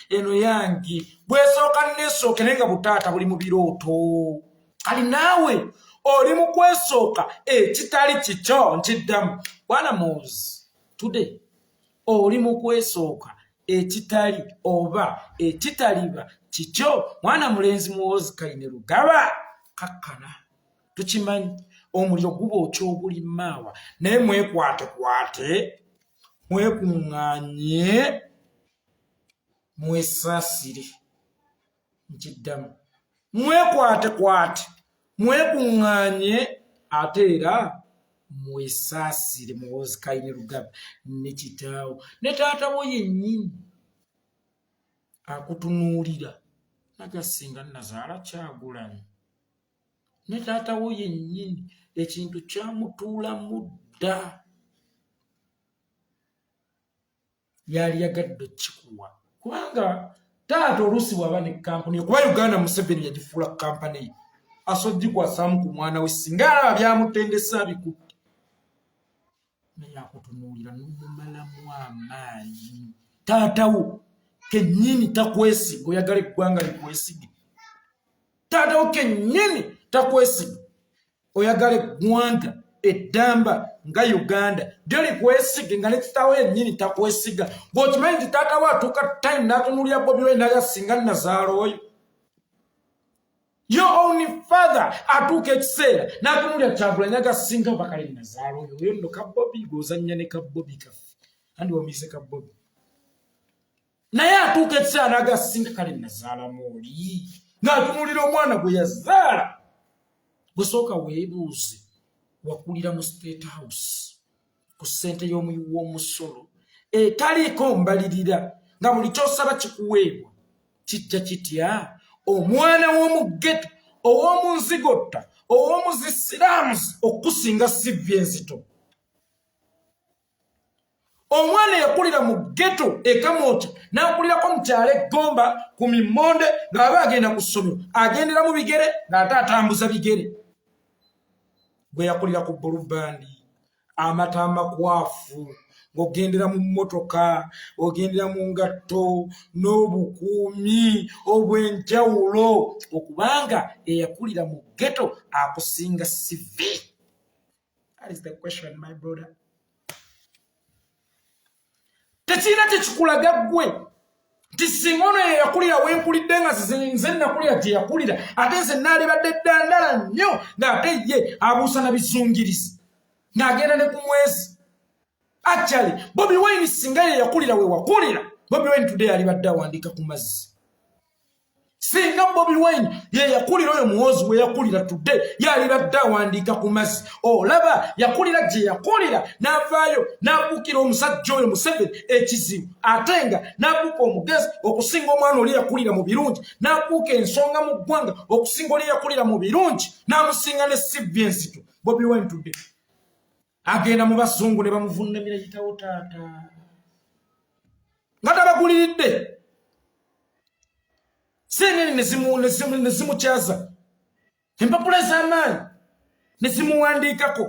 eno yange bwesooka nesooke naye nga butaata buli mu birooto. Kali naawe oli mu kwesooka ekitali kikyo. Nkiddamu bwana Mozi today oli mu kwesooka ekitali oba ekitaliba kikyo mwana mulenzi muwozi Kaine Lugaba kakkana tukimanyi omuliro guba okyobuli maawa naye mwekwatekwate mwekuŋŋaanye mwesaasire nkiddamu mwekwatekwate mwekuŋŋaanye ate era mwesaasire muwozi Kaine Lugaba ne kitaawo ne taatawo yennyini akutunuulira Nagasinga Nazaala Kyagulanyi ne taatawo yennyini ekintu kyamutuulamu dda yali yagadde kikuwa kubanga taata oluusi waba ne kampuni kuba Uganda Museveni yagifuula kampani asoggikwasaamu ku mwana we singa alaba byamutendesa bikutte naye akutunuulira n'omumalamu amaanyi taatawo kennyini takwesiga oyagala eggwanga likwesige taatawo kennyini takwesiga oyagala eggwanga eddamba nga Uganda lyo likwesige nga ne kitaawo yennyini takwesiga ng'okimanyi nti taatawo atuuka time n'atunuulira Bobi Wine Nagasinga Nazaala oyo your own father atuuka ekiseera n'atunuulira Kyagulanyi Nagasinga bakale Nazaala oyo nno ka Bobi gozannya ne ka Bobi kaffe andi omise ka Bobi naye atuuka ekiseera Nagasinga kale Nazaala mooli ng'atunuulira omwana gwe yazaala gusooka weebuuze wakulira mu State House ku ssente y'omuyi w'omusolo etaliiko mbalirira nga buli ky'osaba kikuweebwa kijja kitya omwana w'omu ghetto ow'omu nzigotta ow'omu zisiraamuzi okusinga sivvi enzito omwana yakulira mu ghetto ekamooca n'akulirako mu kyalo Egomba ku Mimonde ng'aba agenda ku ssomero agendera mu bigere ng'ate atambuza bigere gwe yakulira ku Bulubandi amata amakwafu ng'ogendera mu mmotoka ogendera mu ngatto n'obukuumi obw'enjawulo okubanga eyakulira mu ghetto akusinga sivi. That is the question, my brother. Tekirina tekikulaga ggwe nti singa ono ye yakulira wenkulidde nga nze nakulira gye yakulira ate nze naalibadde ddandala nnyo ng'ate ye abuusa na bizungirizi ng'agenda ne ku mwezi. Actually Bobi Wine singa ye yakulira we wakulira Bobi Wine today alibadde awandiika ku mazzi. Singa Bobi Wine ye yakulira oyo muwozi we yakulira today yalibadde awandiika ku mazzi. Olaba yakulira gye yakulira n'avaayo n'abuukira omusajja oyo Museveni ekizibu ate nga n'abuuka omugezi okusinga omwana oli yakulira mu birungi n'abuuka ensonga mu ggwanga okusinga oli yakulira mu birungi n'amusinga ne sivvi enzito. Bobi Wine today agenda mu bazungu ne bamuvunnamira yitawo taata nga tabaguliridde senene ne zimukyaza empapula ez'amaanyi ne zimuwandiikako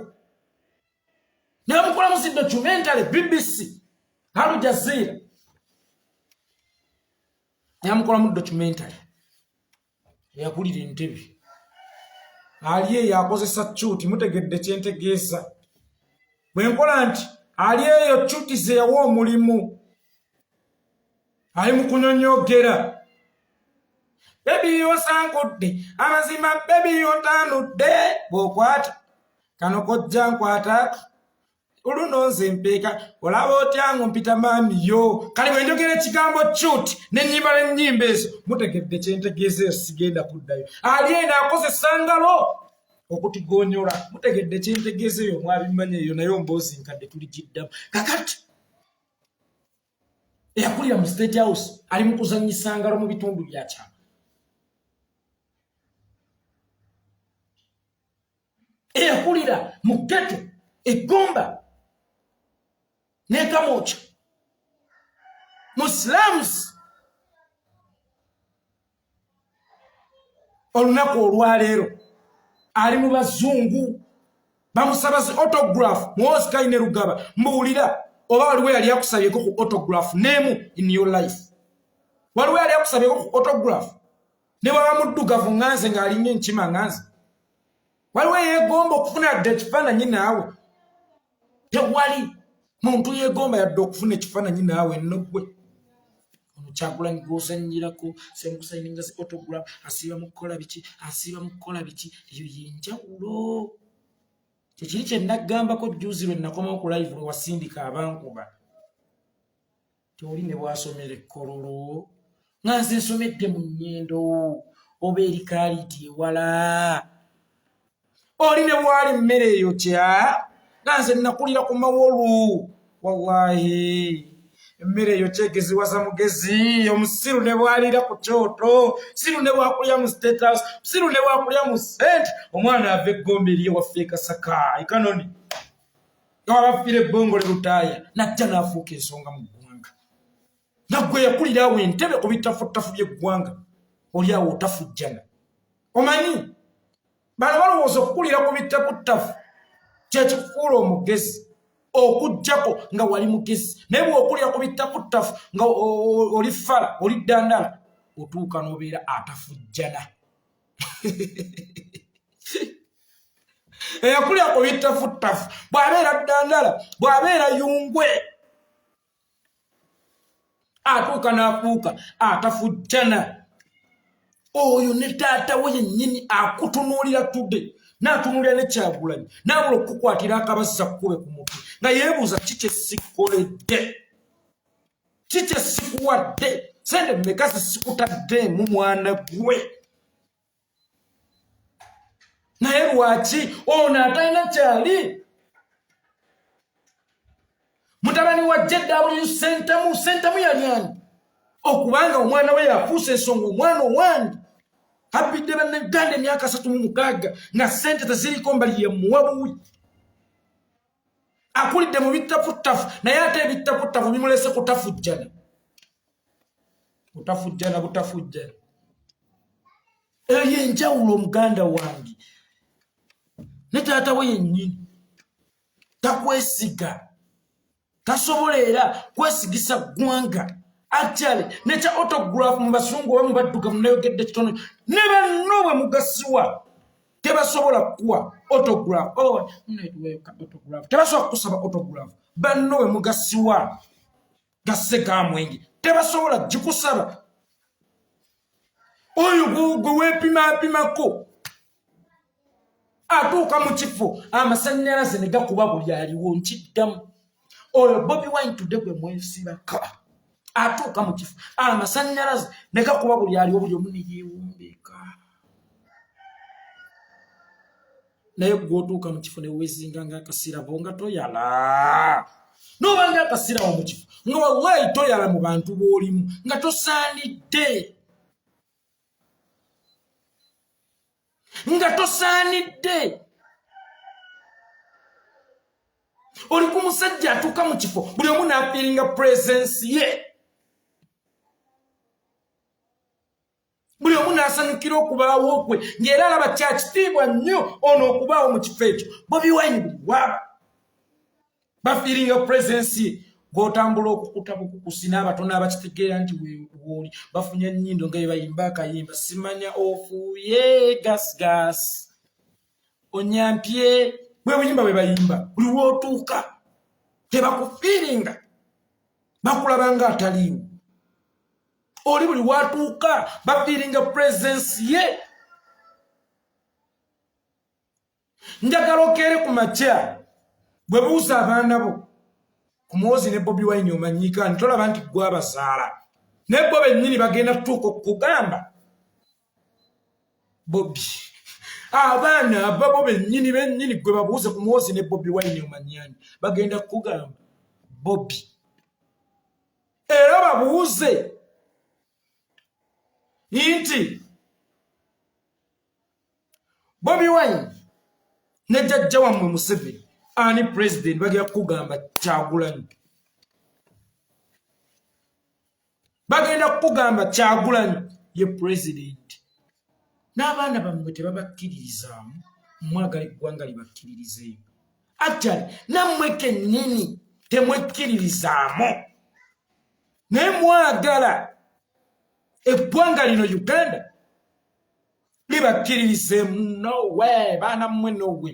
ne bamukolamu zi documentary BBC Al Jazeera ne bamukolamu documentary eyakulira Entebbe ali eyo akozesa cuuti mutegedde kyentegeeza bwe nkola nti ali eyo cuuti ze yawa omulimu ali mu kunyonyogera bebi yosangudde amazima bebi yontanudde bw'okwata kano kojja nkwata oluno nze mpeeka olaba otya ngo mpita maami yo kale bwe njogera ekigambo cuuti n'ennyimba n'ennyimba ezo mutegedde kyentegeeza eyo sigenda kuddayo ali eno akozesa ngalo okutigonyola mutegedde kyentegeeza eyo mwabimanya eyo naye omboozi nkadde tuligiddamu kakati eyakulira mu State House ali mu kuzannyisa ngalo mu bitundu bya kyama. Eyakulira mu ghetto Egomba ne Kamooca mu slums olunaku olwaleero ali mu bazungu bamusaba zi autograph muwozi Kaine Lugaba mbuulira oba waliwo yali akusabyeko ku autograph n'emu in your life waliwo yali akusabyeko ku autograph ne baba muddugavu nganze ng'alinnya enkima nganze waliwo yeegomba okufuna dde ekifaananyi naawe tewali muntu yegomba yadde okufuna ekifaananyi naawe nogwe Kyagulanyi gw'osanyirako semukusaininga zi autograph asiiba mu kukola biki eyo yenjawulo kyekiri kye naggambako jjuuzi lwe nakomawo ku live lwe wasindika abankuba tyoli ne bwasomera ekkololo nga nze nsomedde mu nnyendo oba eri kaaliti ewala oli ne bwali mmere eyo kya nga nze nakulira ku mawolu wallahi emmere eyo kyegeziwaza mugezi omusiru ne bwalira ku kyoto siru ne bwakulya mu state house siru ne bwakulya mu sente omwana ava eggombe eriye waffe ekasaka ekanoni nga wabafiira ebbongole lutaaya najja n'afuuka ensonga mu ggwanga naggwe yakulira awo entebe ku bitafuttafu by'eggwanga oli awo otafujjana omanyi bano balowooza okukulira ku bitafuttafu kyekikufuula omugezi okujjako nga wali mugezi naye bw'okulira ku bitafuttafu nga oli fala oli ddandala otuuka n'obeera atafujjana eyakulira ku bitafuttafu bw'abeera ddandala bw'abeera yungwe atuuka n'afuuka atafujjana oyo ne taata we yennyini akutunuulira tudde n'atunuulira ne Kyagulanyi n'abula okukukwatira akabazza kkube ku mutwe nga yeebuuza kiki esikoledde kiki esikuwadde sente mmeka zisikutadde mu mwana gwe naye lwaki ono atalina kyali mutabani wa JW sentamu yali ani okubanga omwana we yafuusa ensonga omwana owange abidde bannaganda emyaka 36 nga sente teziriko mbali yemuwa buwi akulidde mu bitafuttafu naye ate ebitafuttafu bimulese kutafujjana butafujjana eyo yenjawulo omuganda wange ne taata we yennyini takwesiga tasobola era kwesigisa ggwanga actually nekya autograph mu basungu oba mu baddugavu nayogedde kitono ne banno bwe mugasiwa tebasobola kuwa autograph tebasobola kusaba autograph banno bwe mugasiwa gasse gamwenge tebasobola gikusaba oyo gwe weepimapimako atuuka mu kifo amasannyalaze ne gakuba buli aliwo nkiddamu oyo Bobi Wine tudde gwe mwesibaka atuuka mu kifo amasannyalaze ne gakuba buli aliwo buli omu ne yeewumbeka naye gw'otuuka mu kifo ne weezinga ng'akasirabo nga toyala n'oba ng'akasirabo mu kifo nga wallahi toyala mu bantu b'olimu nga tosaanidde oli ku musajja atuuka mu kifo buli omu n'afiiringa presence ye buli omu n'asanyukira okubaawo kwe ng'era alaba kya kitiibwa nnyo ono okubaawo mu kifo ekyo Bobi Wine buli waaba bafiiringa presence ye gw'otambula okukuta bukukusi n'abatono abakitegeera nti weoli bafunye ennyindo nga bayimba akayimba simanya ofuuye gasigasi onyampye bwe buyimba bwe bayimba buli lw'otuuka tebakufiiringa bakulaba nga ataliiwo oli buli watuuka bafiiringa presence ye njagala okeere ku makya bwe buuza abaana bo ku Muhoozi ne Bobi Wine omanyiika nti tolaba nti gwe abazaala naye bo bennyini bagenda tutuuka okukugamba Bobi abaana ababo bennyini gwe babuuze ku Muhoozi ne Bobi Wine omanyani bagenda kukugamba Bobi era babuuze nti Bobi Wine ne jjajja wammwe Museveni ani president bagenda kukugamba Kyagulanyi bagenda kukugamba Kyagulanyi ye president n'abaana bammwe tebabakkiririzaamu mwagala eggwanga libakkiririzeeyo actually nammwe kennyini temwekkiririzaamu naye mwagala eggwanga lino Uganda libakkiririzeemu nowe baana mmwe nowe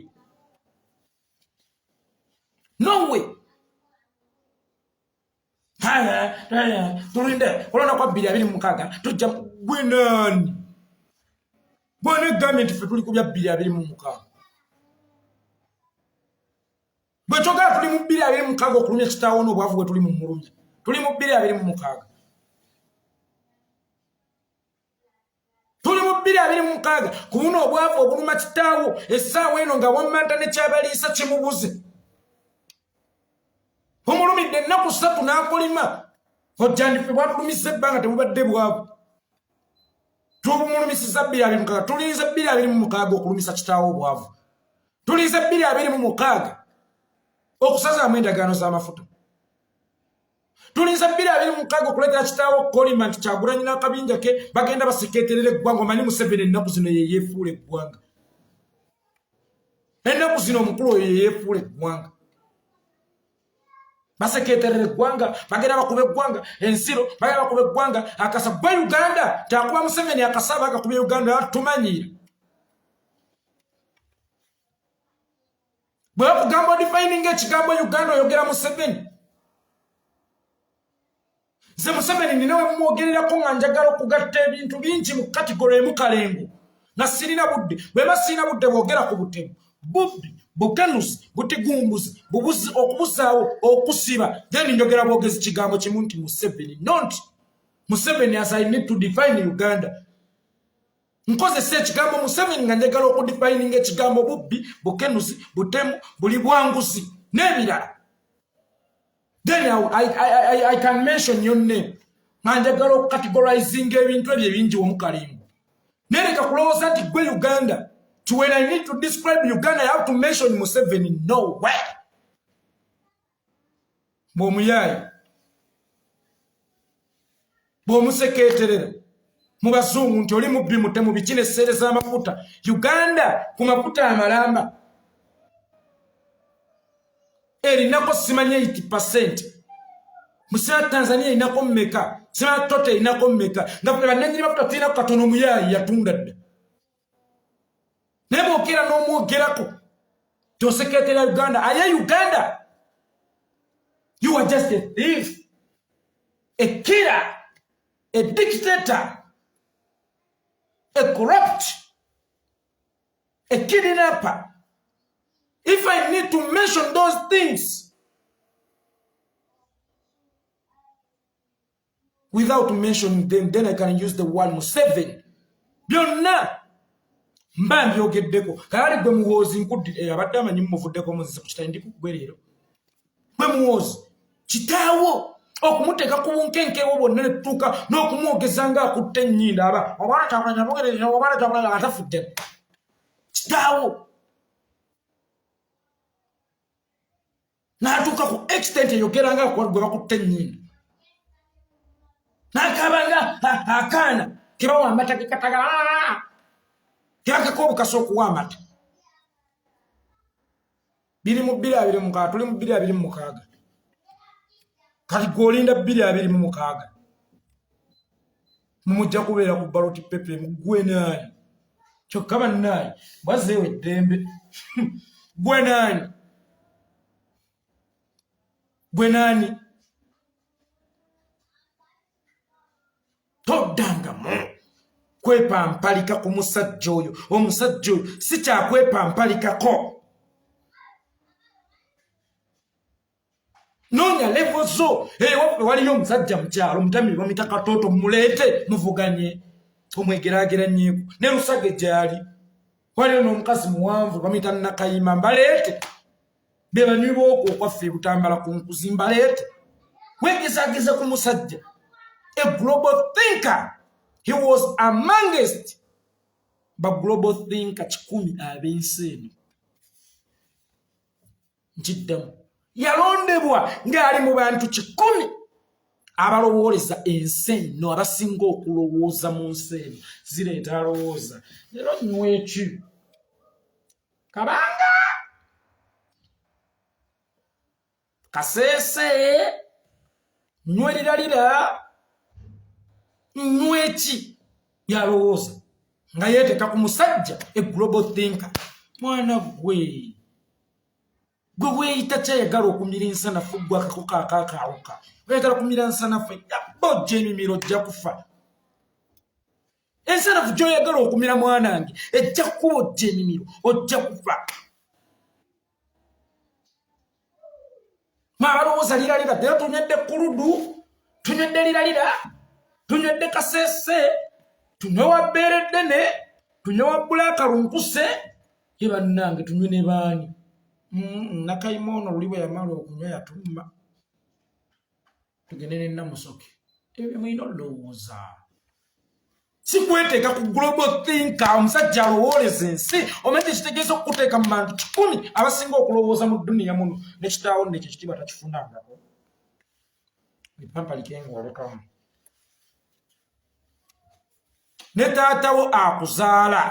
tulinde olona kwa 2026 tujja gwenani bwana government fe tuli kubya 2026 bwechoka tuli mu 2026 okulumya kitaawo n'obwavu bwe tuli mu mulumya tuli mu 2026 tuli mu 2026 kubuno obwavu obuluma kitaawo essaawa eno nga wammanta ne kyabaliisa kimubuze omulumidde ennaku 3 n'akolima ojjandife bwatulumisa ebbanga temubadde bwavu tubumulumisiza 2026 tulinze 2026 okulumisa kitaawo obwavu tulinze 2026 okusazaamu endagaano z'amafuta tulinze 2026 okuleetera kitaawo kolima nti Kyagulanyi n'akabinja ke bagenda basekeeterera eggwanga omanyi Museveni ennaku zino ye yeefuula eggwanga ennaku zino omukulu oyo ye yeefuula eggwanga basekeeterera eggwanga bagenda bakuba eggwanga ensiro bagenda bakuba eggwanga akasa gwe Uganda takuba Museveni akasaba akakubya Uganda tumanyiira bwe bakugamba defining ekigambo Uganda oyogera Museveni nze Museveni ninawe mwogererako nga njagala okugatta ebintu bingi mu kategori emu kalengo nga sirina budde bwema sirina budde bwogera ku butemu bubbi bukenusi butigumbuzi bubuzi okubusaawo okusiba then njogera bwogezi kigambo kimu nti Museveni not Museveni as I need to define Uganda nkozesa ekigambo Museveni nga njagala okudefining ekigambo bubbi bukenusi butemu buli bwanguzi n'ebirala then I can mention your name nga njagala okucategorizing ebintu ebyo ebingi omukalimbo nereka kulowooza nti gwe Uganda when I need to describe Uganda, I have to mention Museveni. No way. Bomuyai. Bomuseketerera. Mubazungu nti oli mubbi mutemu bikine sere z'amafuta. Uganda ku mafuta amalamba. Erinako simanye 80%. Musira Tanzania inako mmeka. Sima tote inako mmeka. Nga bananyiri mafuta tina katono muyai yatunda dda. Nebo okera n'omwogerako tosekeetera Uganda aye Uganda you are just a thief, a killer, a dictator, a corrupt, a kidnapper. If I need to mention those things without mentioning them, then I can use the word Museveni. Byonna mbambi ogeddeko kale gwe muwozi nkudde abadde amanyi muvuddeko muzise ku kitandi kugwerero gwe muwozi kitaawo okumuteeka ku bunkenkewo bonna ne tutuuka n'okumwogeza nga akutte ennyindo aba obwana Kyagulanyi abogerera obwana Kyagulanyi atafudde kitaawo n'atuuka ku extent eyogera nga gwe bakutte ennyindo n'akaaba nga akaana ke bawamba takekatagala Kyaka ko bukaso kuwamata. Biri mu 2026 tuli mu 2026. Kati golinda 2026. Mumujja kubeera ku ballot paper mugwe nani. Kyokka bannaayi bazeewe eddembe. Gwe nani? Gwe nani? Toddangamu. Kwepampalika ku musajja oyo omusajja oyo si kyakwepampalikako noonya levo zo waliyo omusajja mu kyalo mutamiri bamuyita Katoto muleete muvuganye omwegeraageranyeeko ne Lusage gyali waliyo n'omukazi muwanvu bamuyita Nakayima mbaleete be banywi b'okwo okwaffe Butambala ku nkuzi mbaleete weegezaageza ku musajja a global thinker. He was amongst the global thinker 10 ab'ensi eno. Njiddamu. Yalondebwa ng'ali mu bantu 10 abalowooleza ensi eno abasinga okulowooza mu nsi eno. Zireeta alowooza. Leero nnywa eki? Kabanga! Kaseese! Nnywa liralira! Nweki yalowooza nga yeeteka ku musajja a global thinker mwana gwe gwe weeyita kyayagala okumira ensanafu gwe akakoko akaakaawuka oyagala kumira ensanafu bojja emimiro ojja kufa ensanafu gy'oyagala okumira mwanange ejja kubojja emimiro ojja kufa maabalowooza liralira ddala tunywedde kuludu tunywedde liralira tunywedde kaseese tunywewa bbeere ddene tunywewa bulakalunkuse ye bannange tunywe ne baani nakayima ono luli bwe yamala okunywa yatumma tugende ne namusoke ebyo mulina olowooza si kweteeka ku global thinker omusajja alowooleza ensi omanyi ekitegeeza okukuteeka mu bantu 10 abasinga okulowooza mu dduniya muno nekitaawo nekyo ekitiibwa takifunangako lipampalikengoolokamu ne taatawo akuzaala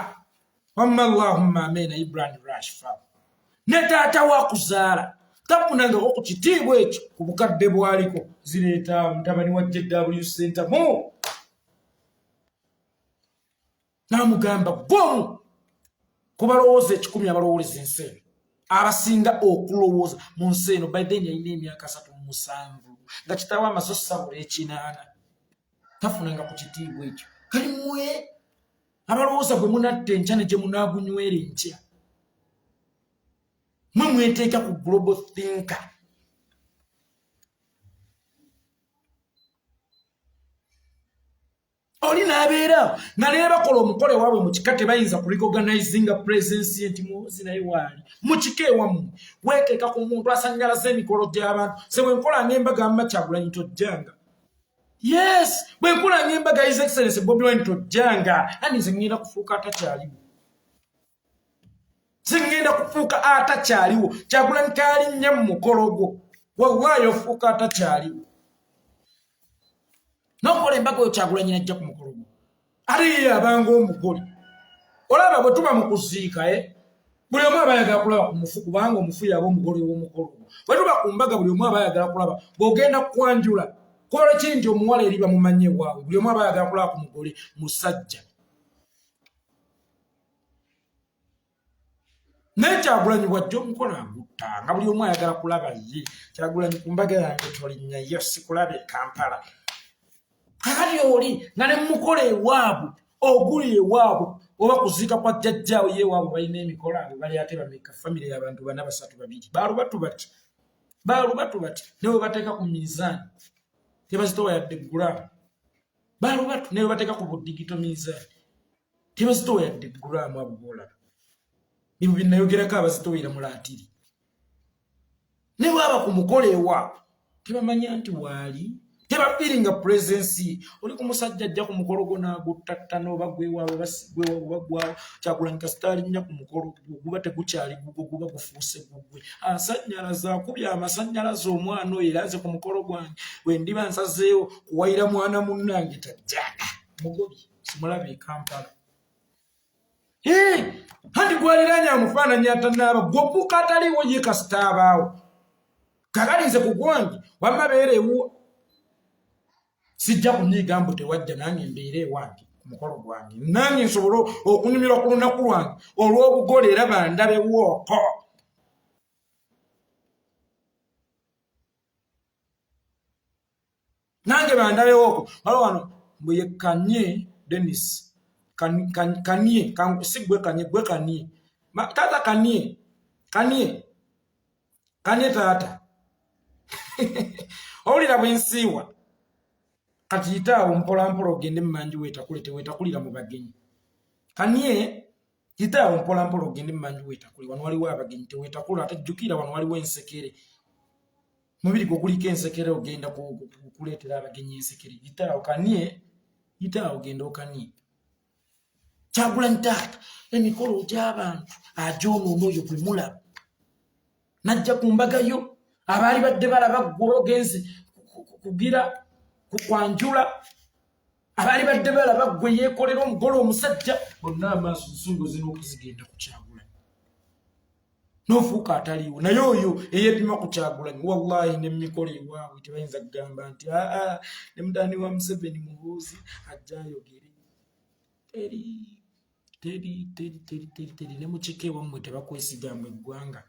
wamma allahumma amena ibrahim rashfa ne taatawo akuzaala tafunangako ku kitiibwa ekyo ku bukadde bwaliko zireeta mutabani wa jw center mu namugamba gomu kubalowooza 10 abalowoleza ensi eno abasinga okulowooza mu nsi eno biden yalina emyaka 37 nga kitaawo amaso sabula ekinaana tafunanga ku kitiibwa ekyo kali mwe abalowooza bwe munatta enkya ne gye munaagunywera enkya mwe mweteeka ku global thinker oli n'abeera nga naye bakola omukole waabwe mu kika tebayinza kurecognizinga presence ye nti muwozi naye waali mu kika ewammwe weeteeka ku muntu asannyalaza emikolo gy'abantu se bwe nkolanga embaga mma Kyagulanyi tojjanga yes bwe nkolanga embaga his excellence Bobi Wine tojjanga ani nze ngenda kufuuka atakyaliwo zingenda kufuuka atakyaliwo Kyagulanyi kalinnya mu mukolo gwo wallahi ofuuka atakyaliwo nokola embaga oyo Kyagulanyi najja ku mukolo gwo ali abanga omugole olaba bwe tuba mu kuziika buli omu aba ayagala kulaba ku mufu kubanga omufu yaba omugole w'omukolo gwo bwe tuba ku mbaga buli omu aba ayagala kulaba bw'ogenda kwanjula kola ki nti omuwala eri bamumanye waabwe buli omu aba ayagala kulaba ku mugole musajja naye Kyagulanyi bwajja omukola agutta nga buli omu ayagala kulaba ye Kyagulanyi ku mbaga yange tolinnya yo sikulabe Kampala kakati oli nga ne mukole ewaabwe oguli ewaabwe oba kuziika kwa jjajjaawe ye ewaabwe balina emikolo abo bali ate bameka famire y'abantu 4 3 2 baalubatu bati ne bwe bateeka ku miizaani tebazitowa yadde gulaamu baalubatu ne bwe bateeka ku budigito miizaani tebazitowa yadde gulaamu abo boolaba ebyo bye nayogerako abazitowera mu laatiri ne bwaba ku mukolo ewaabwe tebamanya nti waali tebafiringa presence oli ku musajja ajja ku mukolo gwo n'agutatta n'oba gwewaabwe bagwawo Kyagulanyi kasita alinnya ku mukolo guba tegukyali gugwo guba gufuuse gugwe asannyalaza akubye amasannyalaza omwana oyo era aze ku mukolo gwange bwe ndiba nsazeewo kuwayira mwana munnange tajjanga mugobi simulabe e Kampala handi gwaliranya amufaananyi atanaaba gwobuuka ataliiwo ye kasita abaawo kagalinze ku gwange wamma beerewo sijja kunyiga mbu tewajja nange mbeere ewange ku mukolo gwange nange nsobole okunyumirwa ku lunaku lwange olw'obugole era bandabewooko nange bandabewooko waliwo wano mbu ye Kanye Dennis Kanye si gwe Kanye gwe Kanye taata Kanye taata owulira bwensiiwa kati yitaawo mpolampola ogende mumanju weetakulira mu bagenyi Kanye yitaawo mpolampola ogende mumanju weetakule wano waliwo abagenyi teweetakula ate jjukira wano waliwo ensekere mubiri gwo guliko ensekere ogenda kuleetera abagenyi ensekere yitaawo Kanye yitaawo ogenda okanye Kyagulanyi taata emikolo gy'abantu agyonoona oyo gwe mulaba najja ku mbaga yo abaali badde balaba gwe ogenze kugira kukwanjula abaali badde balaba gwe yeekolera omugole omusajja bonna amaaso nsungo zina okuzigenda ku Kyagulanyi n'ofuuka ataliiwo naye oyo eyeepima ku Kyagulanyi wallahi n'emikolo ewaabwe tebayinza kugamba nti ne mudaani wa Museveni mubuuzi ajja ayogere teri ne mu kika ewammwe tebakwesigamba eggwanga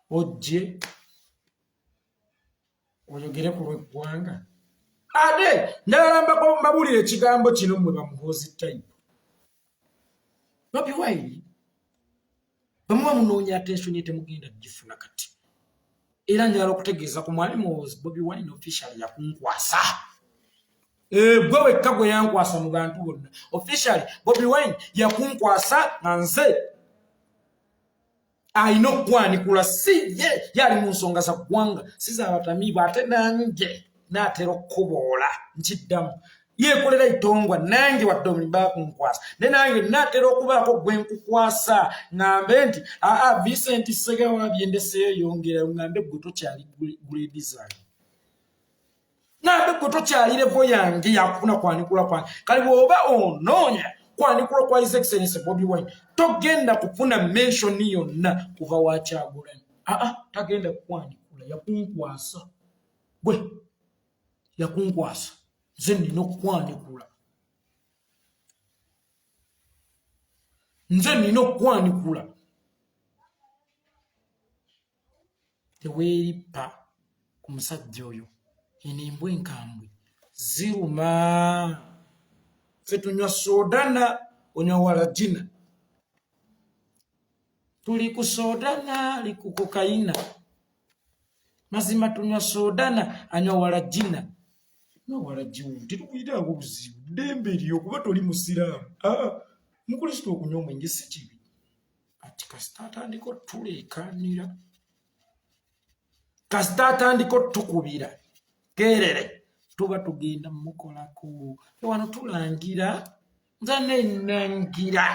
ojje oyogere ku lw'eggwanga ate njagala mbabulira ekigambo kino mmwe bamuhoozi type Bobi Wine bamuba munoonya attention ye temugenda gifuna kati era njagala okutegeeza ku mwali muhoozi Bobi Wine officially yakunkwasa gwe wekka gwe yankwasa mu bantu bonna officially Bobi Wine yakunkwasa nga nze alina okwanikula si ye yali mu nsonga za ggwanga si z'abatamiivu ate nange naatera okukuboola nkiddamu yeekolera itongwa nange wadde omulimu bakunkwasa ne nange naatera okubaako gwe nkukwasa ŋŋambe nti Vincent Ssegawa byendeseeyo yongera ŋŋambe gwe tokyali grade zange ŋŋambe gwe tokyali levo yange yakufuna kwanikula kwange kale bw'oba onoonya kwanikula kwa His Excellency Bobi Wine togenda kufuna mention yonna kuva wa Kyagulanyi tagenda kukwanikula yakunkwasa gwe yakunkwasa nze nina okukwanikula teweeripa ku musajja oyo eno embwa enkambwe ziruma ffe tunywa soodana onywa walagina tuli ku soodana ali ku kokayina mazima tunywa soodana anywa walagina walagiwu tetukuyitaako buzibu ddembe lyo okuba toli musiraamu mukrisitu okunywa omwenge si kibi ati kasita atandika otuleekaanira kasita atandika otukubira kerere tuba tugenda mukolako wano tulangira nza nenangira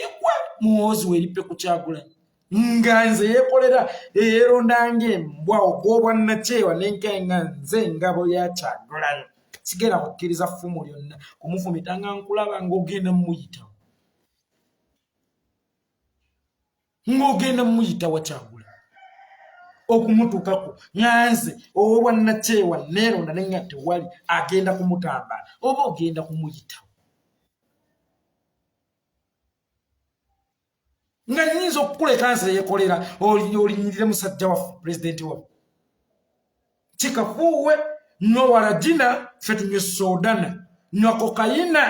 ekwe muhoozi weeripe ku Kyagulanyi nga nze yeekolera yeeronda ng'embwa ogw'obwa Nakyewa nenkenga nze engabo ya Kyagulanyi sigenda kukkiriza ffumu lyonna kumufumita nga nkulaba ng'ogenda mumuyitawa Kyagulanyi okumutuukako nga nze ow'obwa Nakyewa neeronda nenga tewali agenda kumutambala oba ogenda kumuyitawo nga nnyinza okukuleka nze yeekolera olinyirire musajja waffe pulezidenti waffe kikafuuwe nywa walagina ffe tunywe soodana nywa kokayina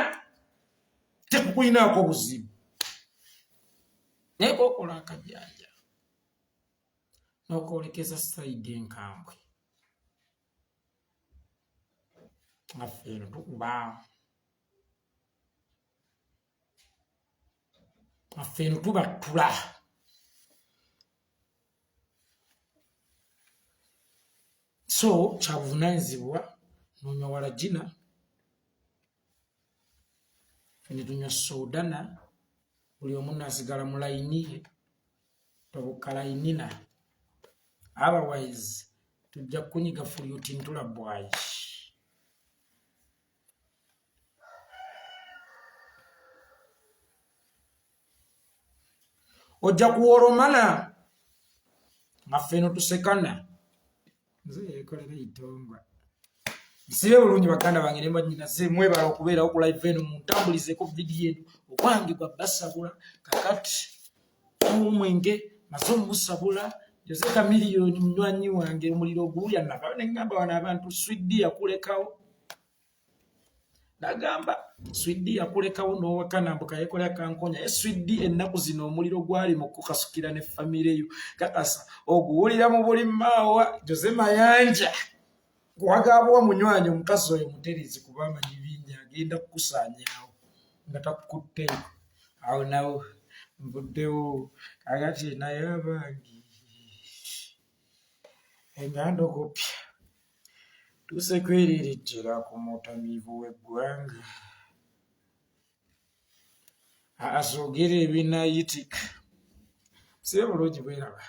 tekukuyinaako buzibu naye kookola akajanja n'okwolekeza sayidi enkambwe nga ffe eno tukuba affe eno tubattula so kyabuvunaanyizibwa n'onywa walagina ffe ne tunywa soodana buli omu naasigala mu layini ye tobuka layinina otherwise tujja kunyiga fulyuti ntula bwayi ojja kuworomana nga ffe eno tusekana nze yeekolera itongwa nsibe bulungi baganda bange ne banyina ze mwebala okubeerawo ku live eno muntambulizeko vidiyo eno okwange gwa basabula kakati omwenge maze omusabula Jose Kamiliyoni munywanyi wange omuliro guulya nava neŋŋamba wano abantu Swidi yakulekawo nagamba Swidi yakulekawo n'owakana mbuka yeekolera kankonya ye Swidi ennaku zino omuliro gwali mu kukasukira ne famire yo kakasa oguwulira mu buli maawa Jose Mayanja gwagabwa munywanyi omukazi oyo muterizi kuba amanyi bingi agenda kukusaanyaawo nga takukutteeko awo nawo mbuddewo kakati naye abangi enganda okupya tuse kweririjjira ku mutamiivu w'eggwanga asoogera ebinayitika sibe bulungi bweraba